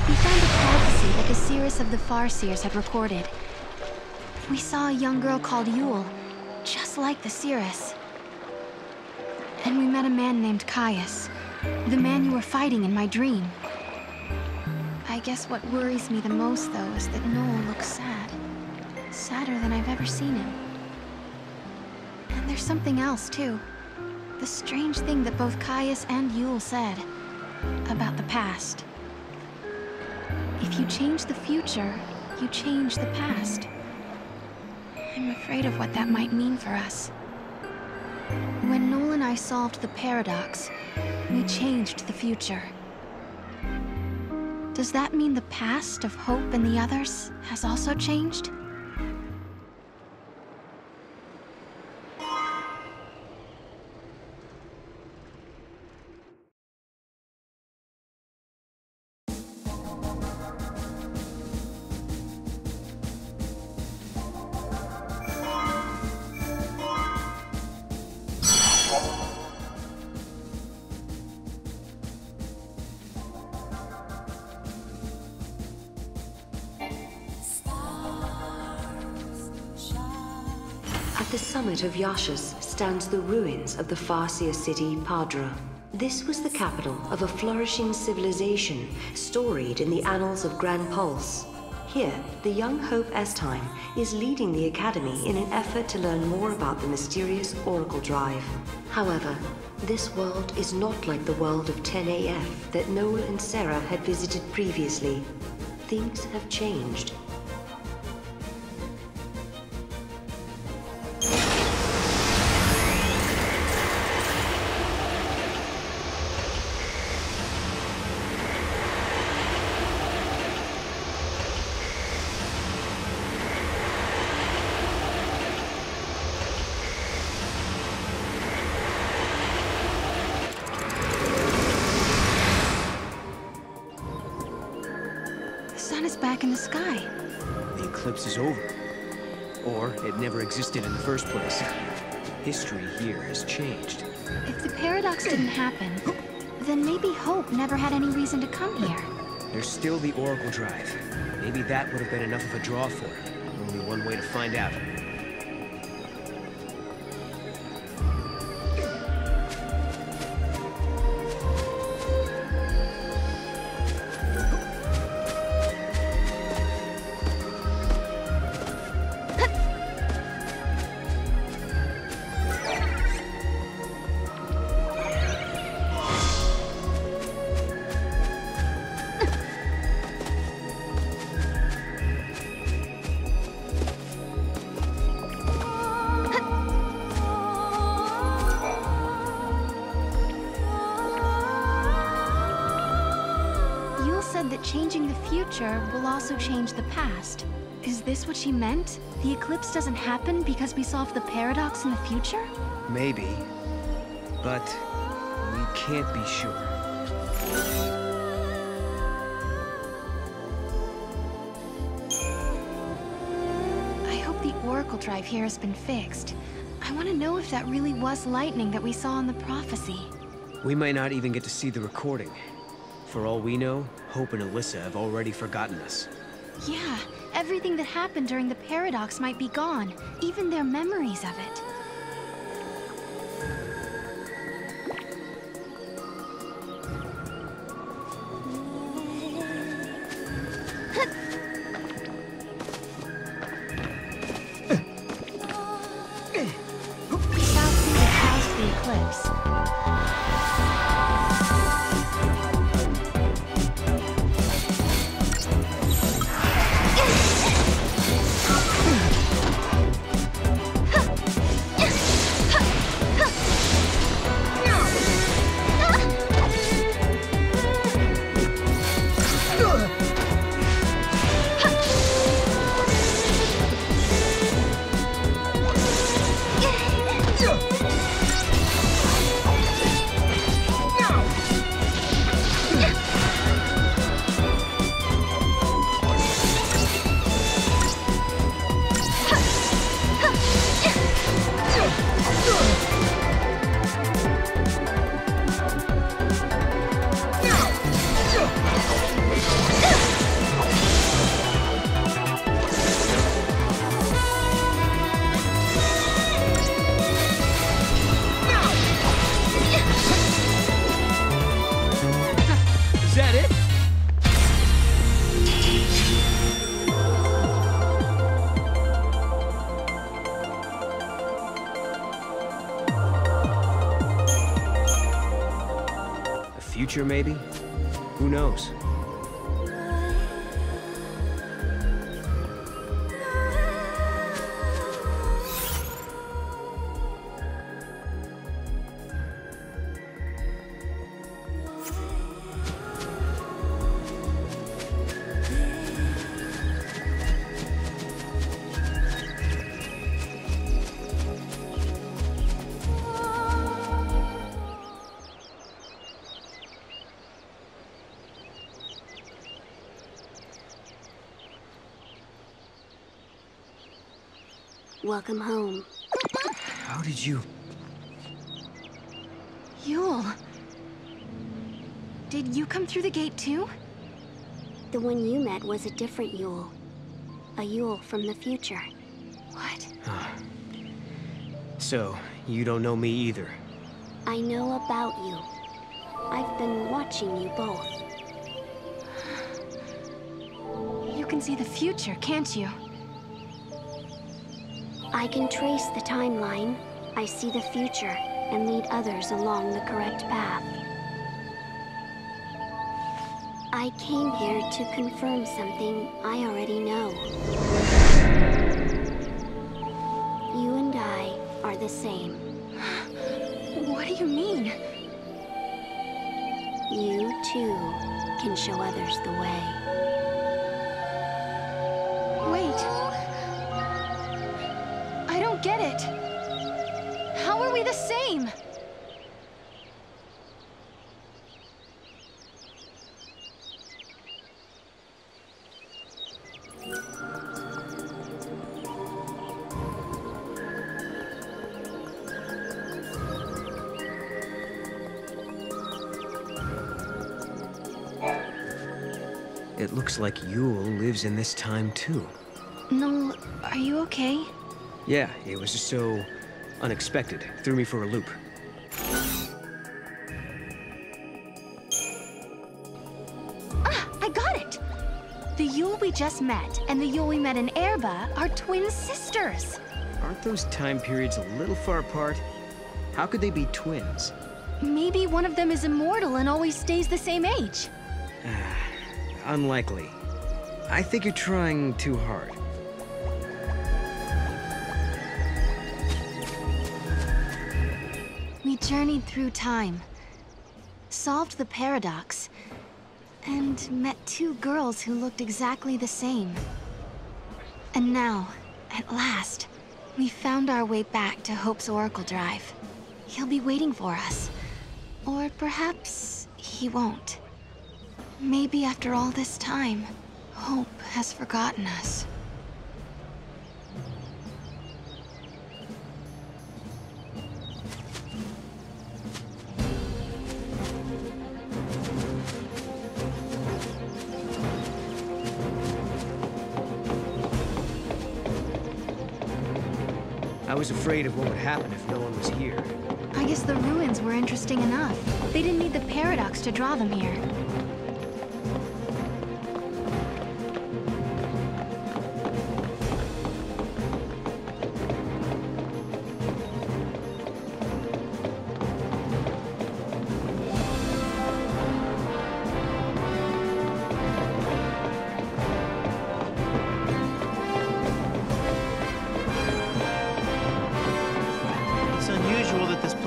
We found a prophecy that the seers of the Farseers had recorded. We saw a young girl called Yule, just like the seeress. And we met a man named Caius, the man you were fighting in my dream. I guess what worries me the most, though, is that Noel looks sad. Sadder than I've ever seen him. And there's something else, too. The strange thing that both Caius and Yule said about the past. If you change the future, you change the past. I'm afraid of what that might mean for us. When Noel and I solved the paradox, we changed the future. Does that mean the past of Hope and the others has also changed? At the summit of Yashas stands the ruins of the Farseer city Padra. This was the capital of a flourishing civilization storied in the annals of Grand Pulse. Here, the young Hope Estime is leading the Academy in an effort to learn more about the mysterious Oracle Drive. However, this world is not like the world of 10AF that Noel and Sarah had visited previously. Things have changed. The sun is back in the sky. The eclipse is over. Or it never existed in the first place. History here has changed. If the paradox didn't happen, then maybe Hope never had any reason to come here. There's still the Oracle Drive. Maybe that would have been enough of a draw for it. Only one way to find out. Said that changing the future will also change the past. Is this what she meant? The eclipse doesn't happen because we solved the paradox in the future? Maybe. But we can't be sure. I hope the Oracle Drive here has been fixed. I want to know if that really was lightning that we saw in the prophecy. We might not even get to see the recording. For all we know, Hope and Alyssa have already forgotten us. Yeah, everything that happened during the paradox might be gone, even their memories of it. cliffs. Future, maybe? Who knows? Welcome home. How did you... Yule. Did you come through the gate too? The one you met was a different Yule. A Yule from the future. What? So, you don't know me either? I know about you. I've been watching you both. You can see the future, can't you? I can trace the timeline. I see the future and lead others along the correct path. I came here to confirm something I already know. You and I are the same. What do you mean? You, too, can show others the way. Wait. I don't get it. How are we the same? It looks like Yule lives in this time too. No, are you okay? Yeah, it was just so unexpected. Threw me for a loop. Ah, I got it! The Yule we just met and the Yule we met in Erba are twin sisters. Aren't those time periods a little far apart? How could they be twins? Maybe one of them is immortal and always stays the same age. Unlikely. I think you're trying too hard. We journeyed through time, solved the paradox, and met two girls who looked exactly the same. And now, at last, we found our way back to Hope's Oracle Drive. He'll be waiting for us. Or perhaps he won't. Maybe after all this time, Hope has forgotten us. I was afraid of what would happen if no one was here. I guess the ruins were interesting enough. They didn't need the paradox to draw them here.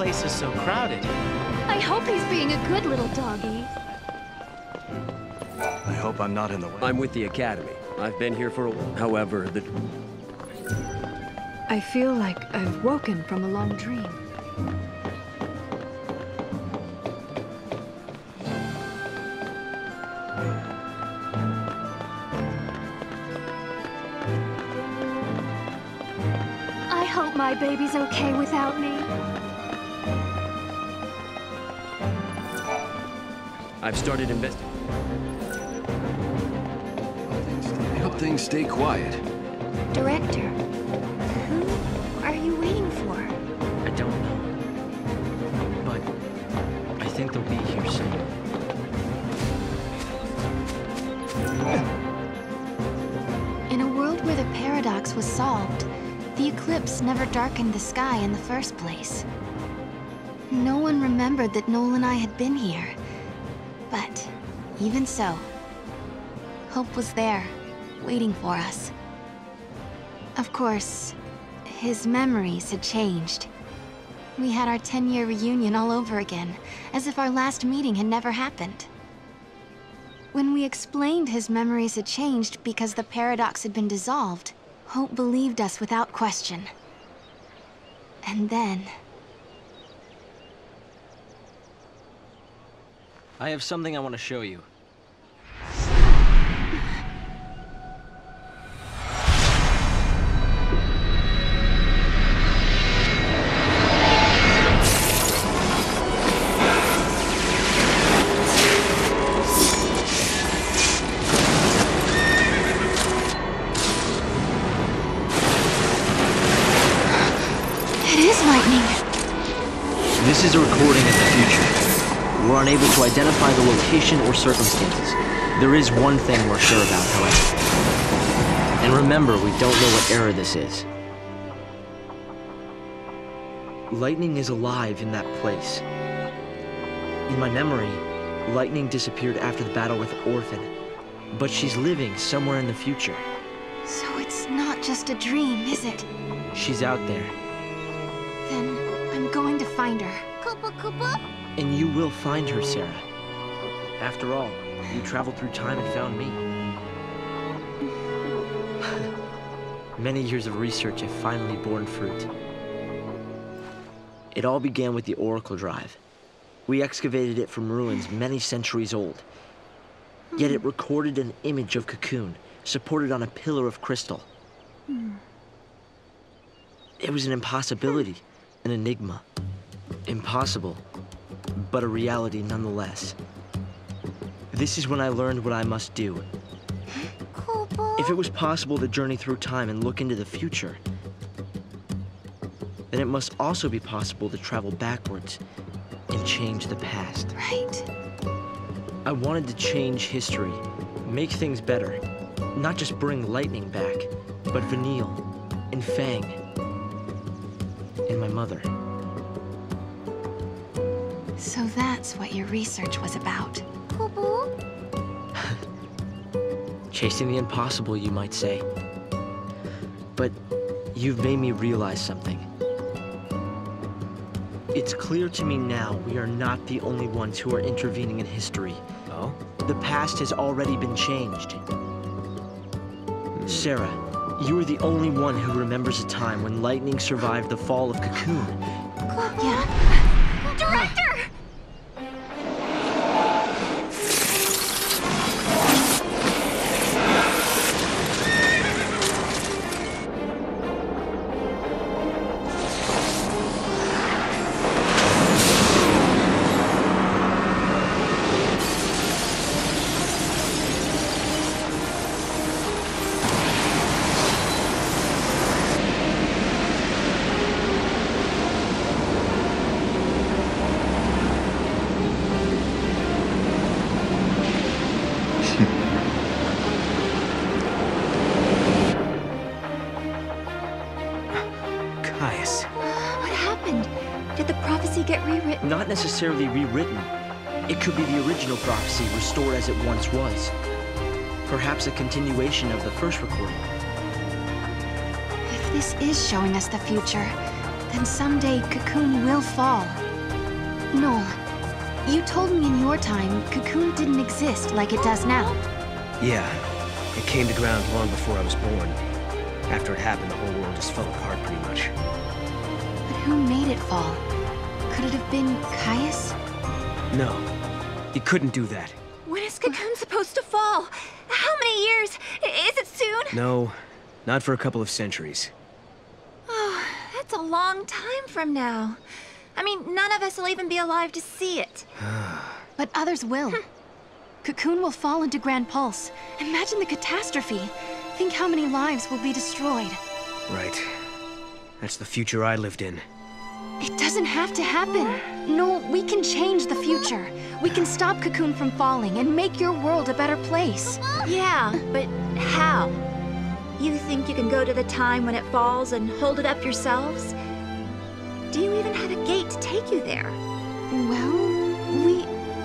place is so crowded. I hope he's being a good little doggy. I hope I'm not in the way. I'm with the Academy. I've been here for a while. However, I feel like I've woken from a long dream. I hope my baby's okay without me. I've started investigating. I hope things stay quiet. Director, who are you waiting for? I don't know. But I think they'll be here soon. In a world where the paradox was solved, the eclipse never darkened the sky in the first place. No one remembered that Noel and I had been here. But even so, hope was there, waiting for us. Of course, his memories had changed. We had our 10-year reunion all over again, as if our last meeting had never happened. When we explained his memories had changed because the paradox had been dissolved, Hope believed us without question. And then... I have something I want to show you. This is a recording of the future. We're unable to identify the location or circumstances. There is one thing we're sure about, however. And remember, we don't know what era this is. Lightning is alive in that place. In my memory, Lightning disappeared after the battle with Orphan, but she's living somewhere in the future. So it's not just a dream, is it? She's out there. Then I'm going to find her. Koopa Koopa? And you will find her, Sarah. After all, you traveled through time and found me. Many years of research have finally borne fruit. It all began with the Oracle Drive. We excavated it from ruins many centuries old. Yet it recorded an image of Cocoon, supported on a pillar of crystal. It was an impossibility, an enigma. Impossible, but a reality nonetheless. This is when I learned what I must do. If it was possible to journey through time and look into the future, then it must also be possible to travel backwards and change the past. Right. I wanted to change history, make things better. Not just bring Lightning back, but Vanille, and Fang, and my mother. So that's what your research was about. Chasing the impossible, you might say. But you've made me realize something. It's clear to me now we are not the only ones who are intervening in history. Oh? The past has already been changed. Sarah, you are the only one who remembers a time when Lightning survived the fall of Cocoon. Yeah. Director! Not necessarily rewritten. It could be the original prophecy restored as it once was. Perhaps a continuation of the first recording. If this is showing us the future, then someday Cocoon will fall. Noel, you told me in your time Cocoon didn't exist like it does now. Yeah, it came to ground long before I was born. After it happened, the whole world just fell apart pretty much. But who made it fall? Could it have been Caius? No, he couldn't do that. When is Cocoon supposed to fall? How many years? Is it soon? No, not for a couple of centuries. Oh, that's a long time from now. I mean, none of us will even be alive to see it. But others will. Cocoon will fall into Grand Pulse. Imagine the catastrophe. Think how many lives will be destroyed. Right. That's the future I lived in. It doesn't have to happen. No, we can change the future. We can stop Cocoon from falling and make your world a better place. Yeah, but how? You think you can go to the time when it falls and hold it up yourselves? Do you even have a gate to take you there? Well,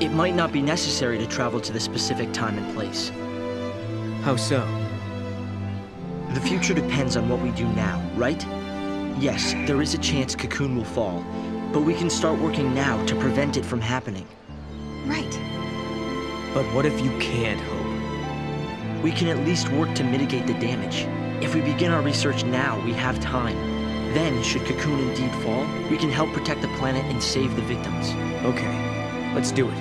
It might not be necessary to travel to the specific time and place. How so? The future depends on what we do now, right? Yes, there is a chance Cocoon will fall, but we can start working now to prevent it from happening. Right. But what if you can't, Hope? We can at least work to mitigate the damage. If we begin our research now, we have time. Then, should Cocoon indeed fall, we can help protect the planet and save the victims. Okay, let's do it.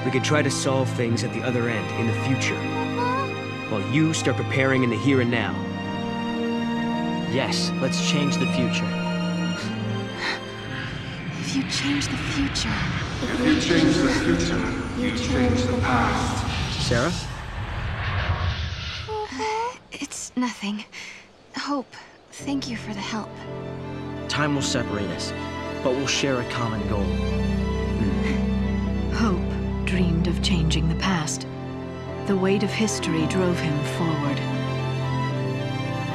We could try to solve things at the other end, in the future. While you start preparing in the here and now. Yes, let's change the future. If you change the future... If you change the future, you change the past. Sarah? It's nothing. Hope, thank you for the help. Time will separate us, but we'll share a common goal. Hope dreamed of changing the past. The weight of history drove him forward.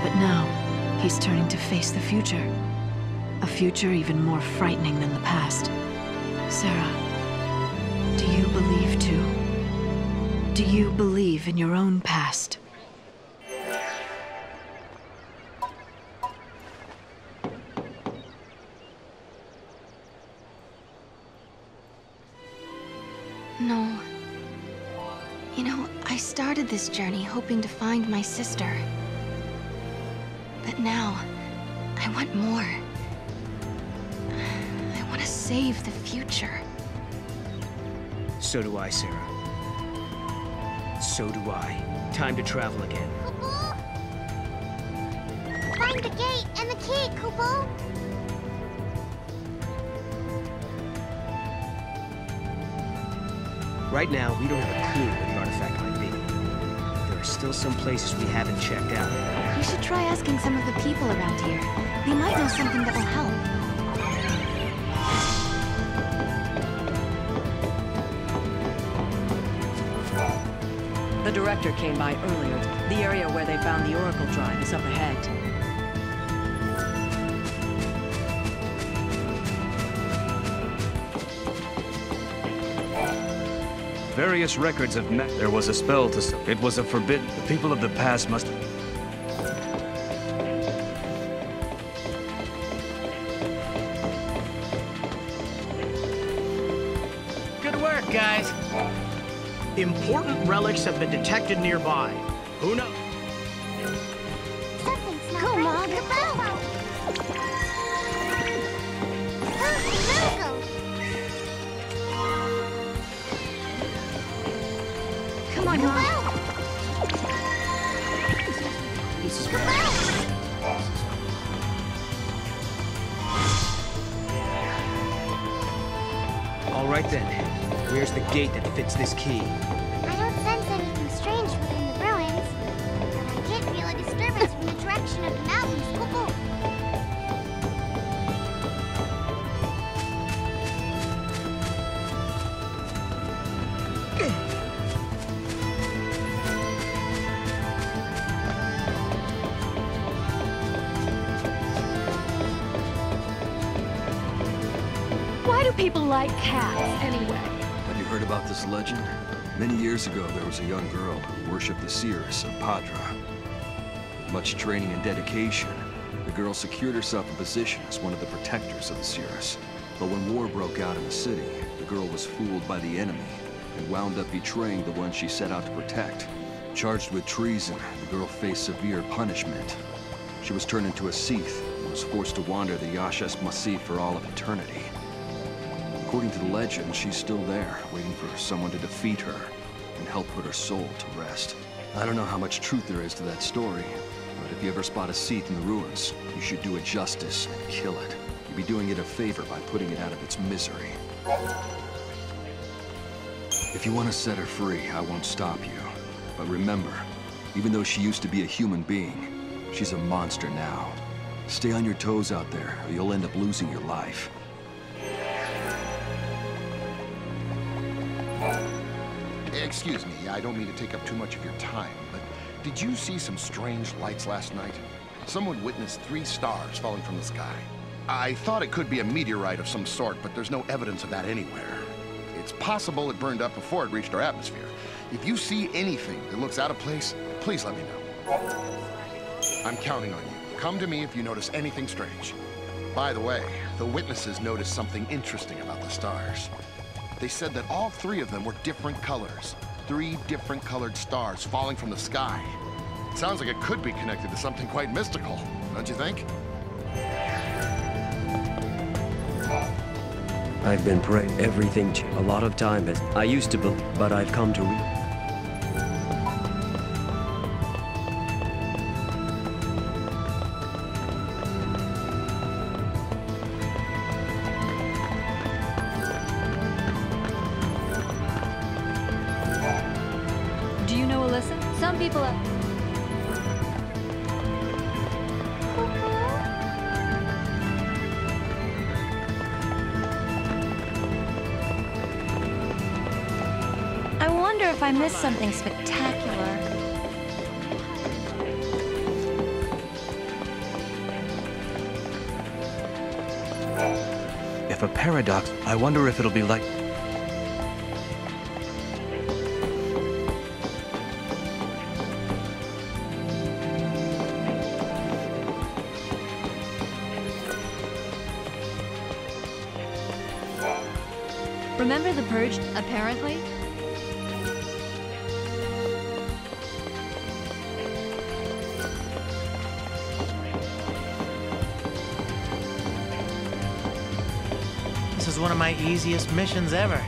But now, he's turning to face the future. A future even more frightening than the past. Sarah, do you believe too? Do you believe in your own past? No. You know, I started this journey hoping to find my sister. But now, I want more. I want to save the future. So do I, Sarah. So do I. Time to travel again. Find the gate and the key, Kupo! Right now, we don't have a clue where the artifact might be. There are still some places we haven't checked out. You should try asking some of the people around here. They might know something that will help. The director came by earlier. The area where they found the Oracle Drive is up ahead. Various records have met. There was a spell to... It was a forbidden... The people of the past must... Good work, guys. Important relics have been detected nearby. Who knows? Come on, Come on, Mom. This is bad. All right then. Where's the gate that fits this key? I don't sense anything strange within the ruins, but I did feel a disturbance from the direction of the mountains, Kupo. Why do people like cats, anyway? Have you heard about this legend? Many years ago, there was a young girl who worshipped the seeress of Padra. With much training and dedication, the girl secured herself a position as one of the protectors of the Cirrus. But when war broke out in the city, the girl was fooled by the enemy and wound up betraying the one she set out to protect. Charged with treason, the girl faced severe punishment. She was turned into a Scythe and was forced to wander the Yashas Massif for all of eternity. According to the legend, she's still there, waiting for someone to defeat her and help put her soul to rest. I don't know how much truth there is to that story, but if you ever spot a Scythe in the ruins, you should do it justice and kill it. You'd be doing it a favor by putting it out of its misery. If you want to set her free, I won't stop you. But remember, even though she used to be a human being, she's a monster now. Stay on your toes out there, or you'll end up losing your life. Excuse me, I don't mean to take up too much of your time, but did you see some strange lights last night? Someone witnessed 3 stars falling from the sky. I thought it could be a meteorite of some sort, but there's no evidence of that anywhere. It's possible it burned up before it reached our atmosphere. If you see anything that looks out of place, please let me know. I'm counting on you. Come to me if you notice anything strange. By the way, the witnesses noticed something interesting about the stars. They said that all 3 of them were different colors. 3 different colored stars falling from the sky. It sounds like it could be connected to something quite mystical, don't you think? I've been praying everything a lot of time as I used to believe, but I've come to Do you know Alyssa? Some people are... I wonder if I missed something spectacular. If a paradox, I wonder if it'll be like... Remember the Purge, apparently? This is one of my easiest missions ever.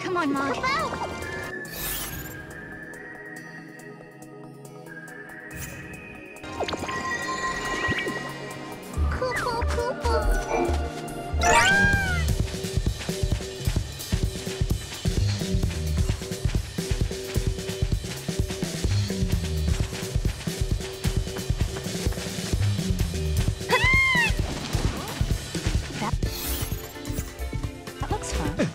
Come on, Mom. That looks fun.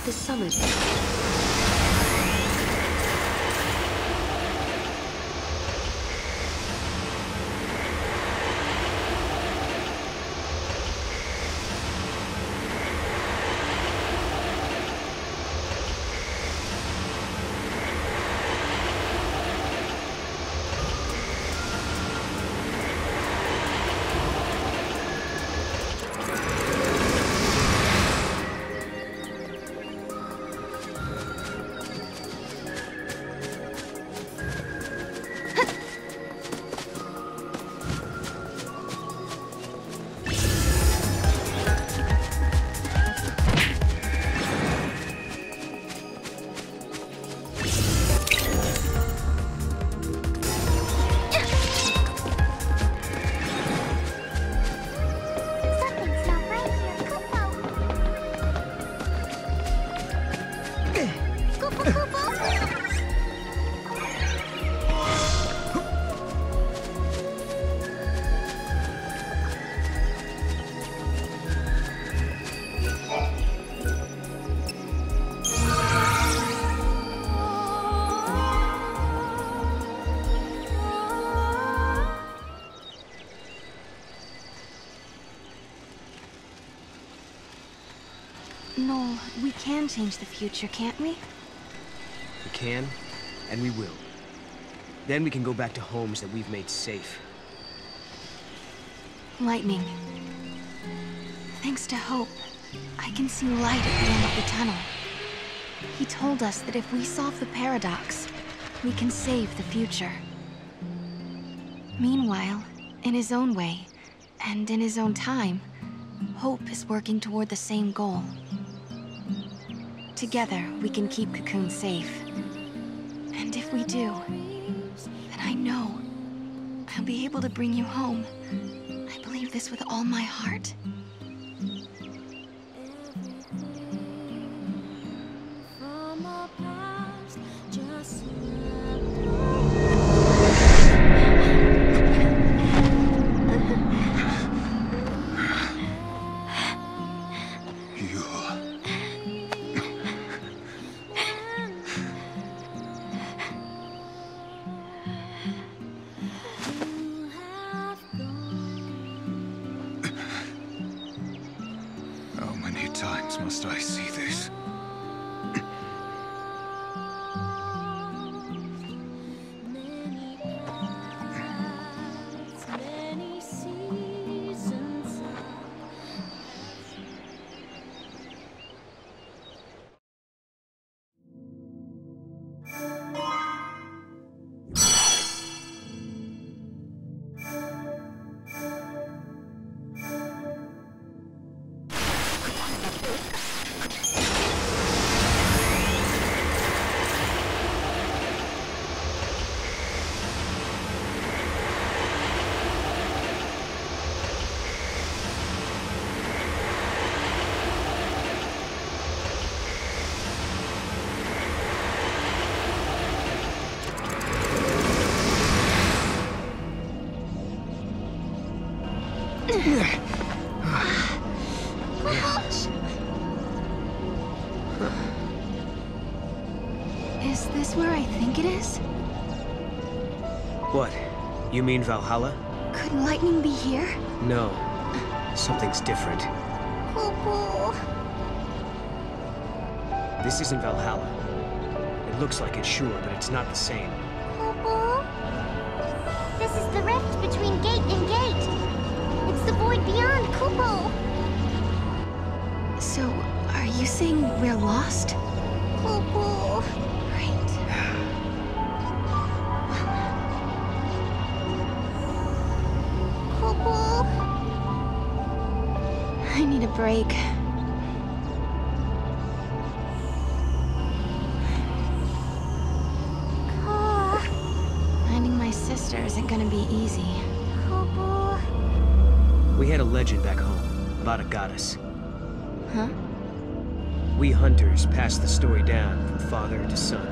The summit. No, we can change the future, can't we? We can, and we will. Then we can go back to homes that we've made safe. Lightning. Thanks to Hope, I can see light at the end of the tunnel. He told us that if we solve the paradox, we can save the future. Meanwhile, in his own way, and in his own time, Hope is working toward the same goal. Together, we can keep Cocoon safe. And if we do, then I know I'll be able to bring you home. I believe this with all my heart. times must I see this? Is this where I think it is? What? You mean Valhalla? Could lightning be here? No. Something's different. This isn't Valhalla. It looks like it, sure, but it's not the same. This is the rift between gate and gate. It's the void beyond, Kupo. So, are you saying we're lost? Kupo. Right. Kupo. I need a break. Finding my sister isn't gonna be easy. We had a legend back home about a goddess. Huh? We hunters passed the story down from father to son.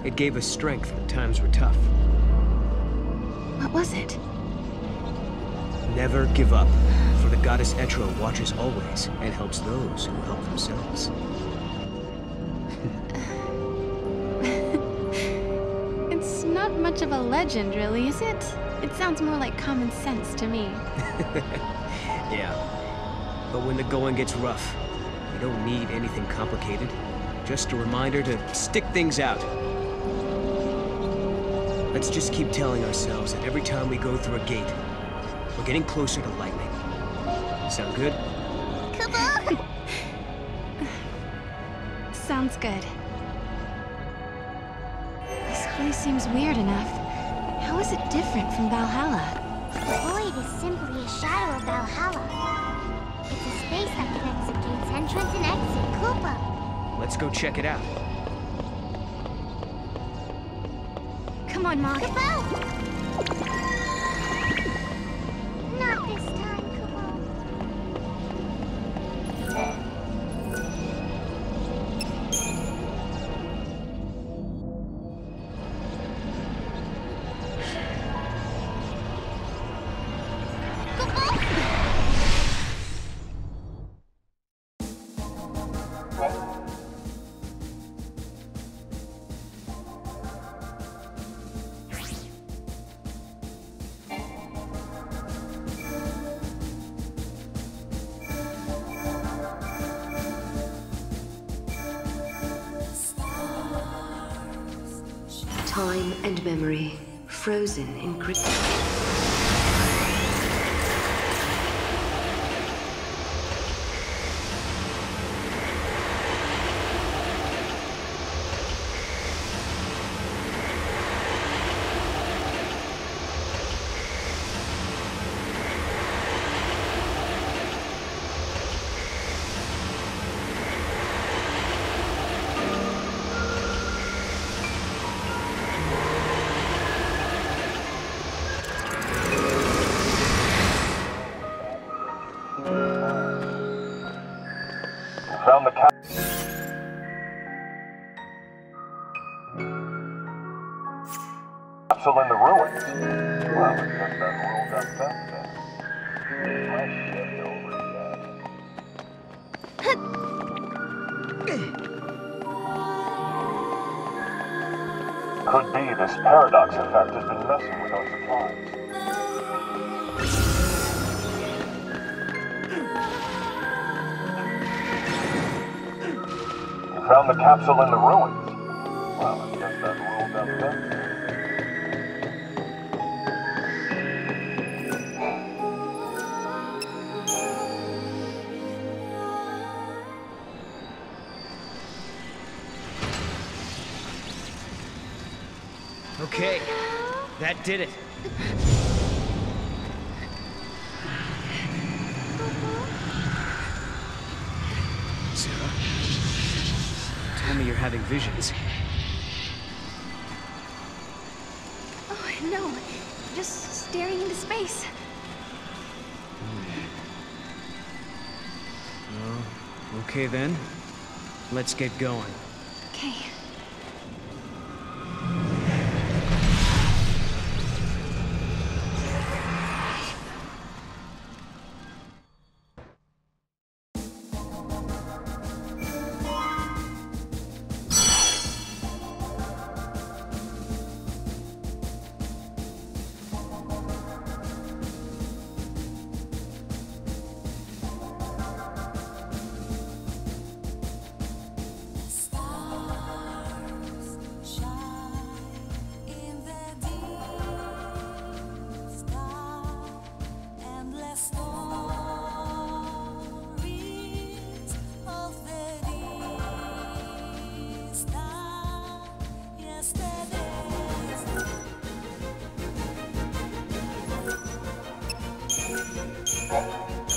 It gave us strength when times were tough. What was it? Never give up, for the goddess Etro watches always and helps those who help themselves. It's not much of a legend, really, is it? It sounds more like common sense to me. Yeah. But when the going gets rough, you don't need anything complicated. Just a reminder to stick things out. Let's just keep telling ourselves that every time we go through a gate, we're getting closer to lightning. Sound good? Sounds good. This place seems weird enough. How is it different from Valhalla? The void is simply a shadow of Valhalla. It's a space that connects the gate's entrance and exit, Koopa. Let's go check it out. Come on, Mog. Not this time, Kupo. Time and memory, frozen in crystal. Found the capsule in the ruins. Well, it's just that world up there. My shit over yet. Could be this paradox effect has been messing with our supplies. Found the capsule in the ruins. Well, it's just that world up there. Okay, that did it. Sarah, tell me you're having visions. Oh, no. Just staring into space. Oh, okay then. Let's get going. Okay. Overwatch.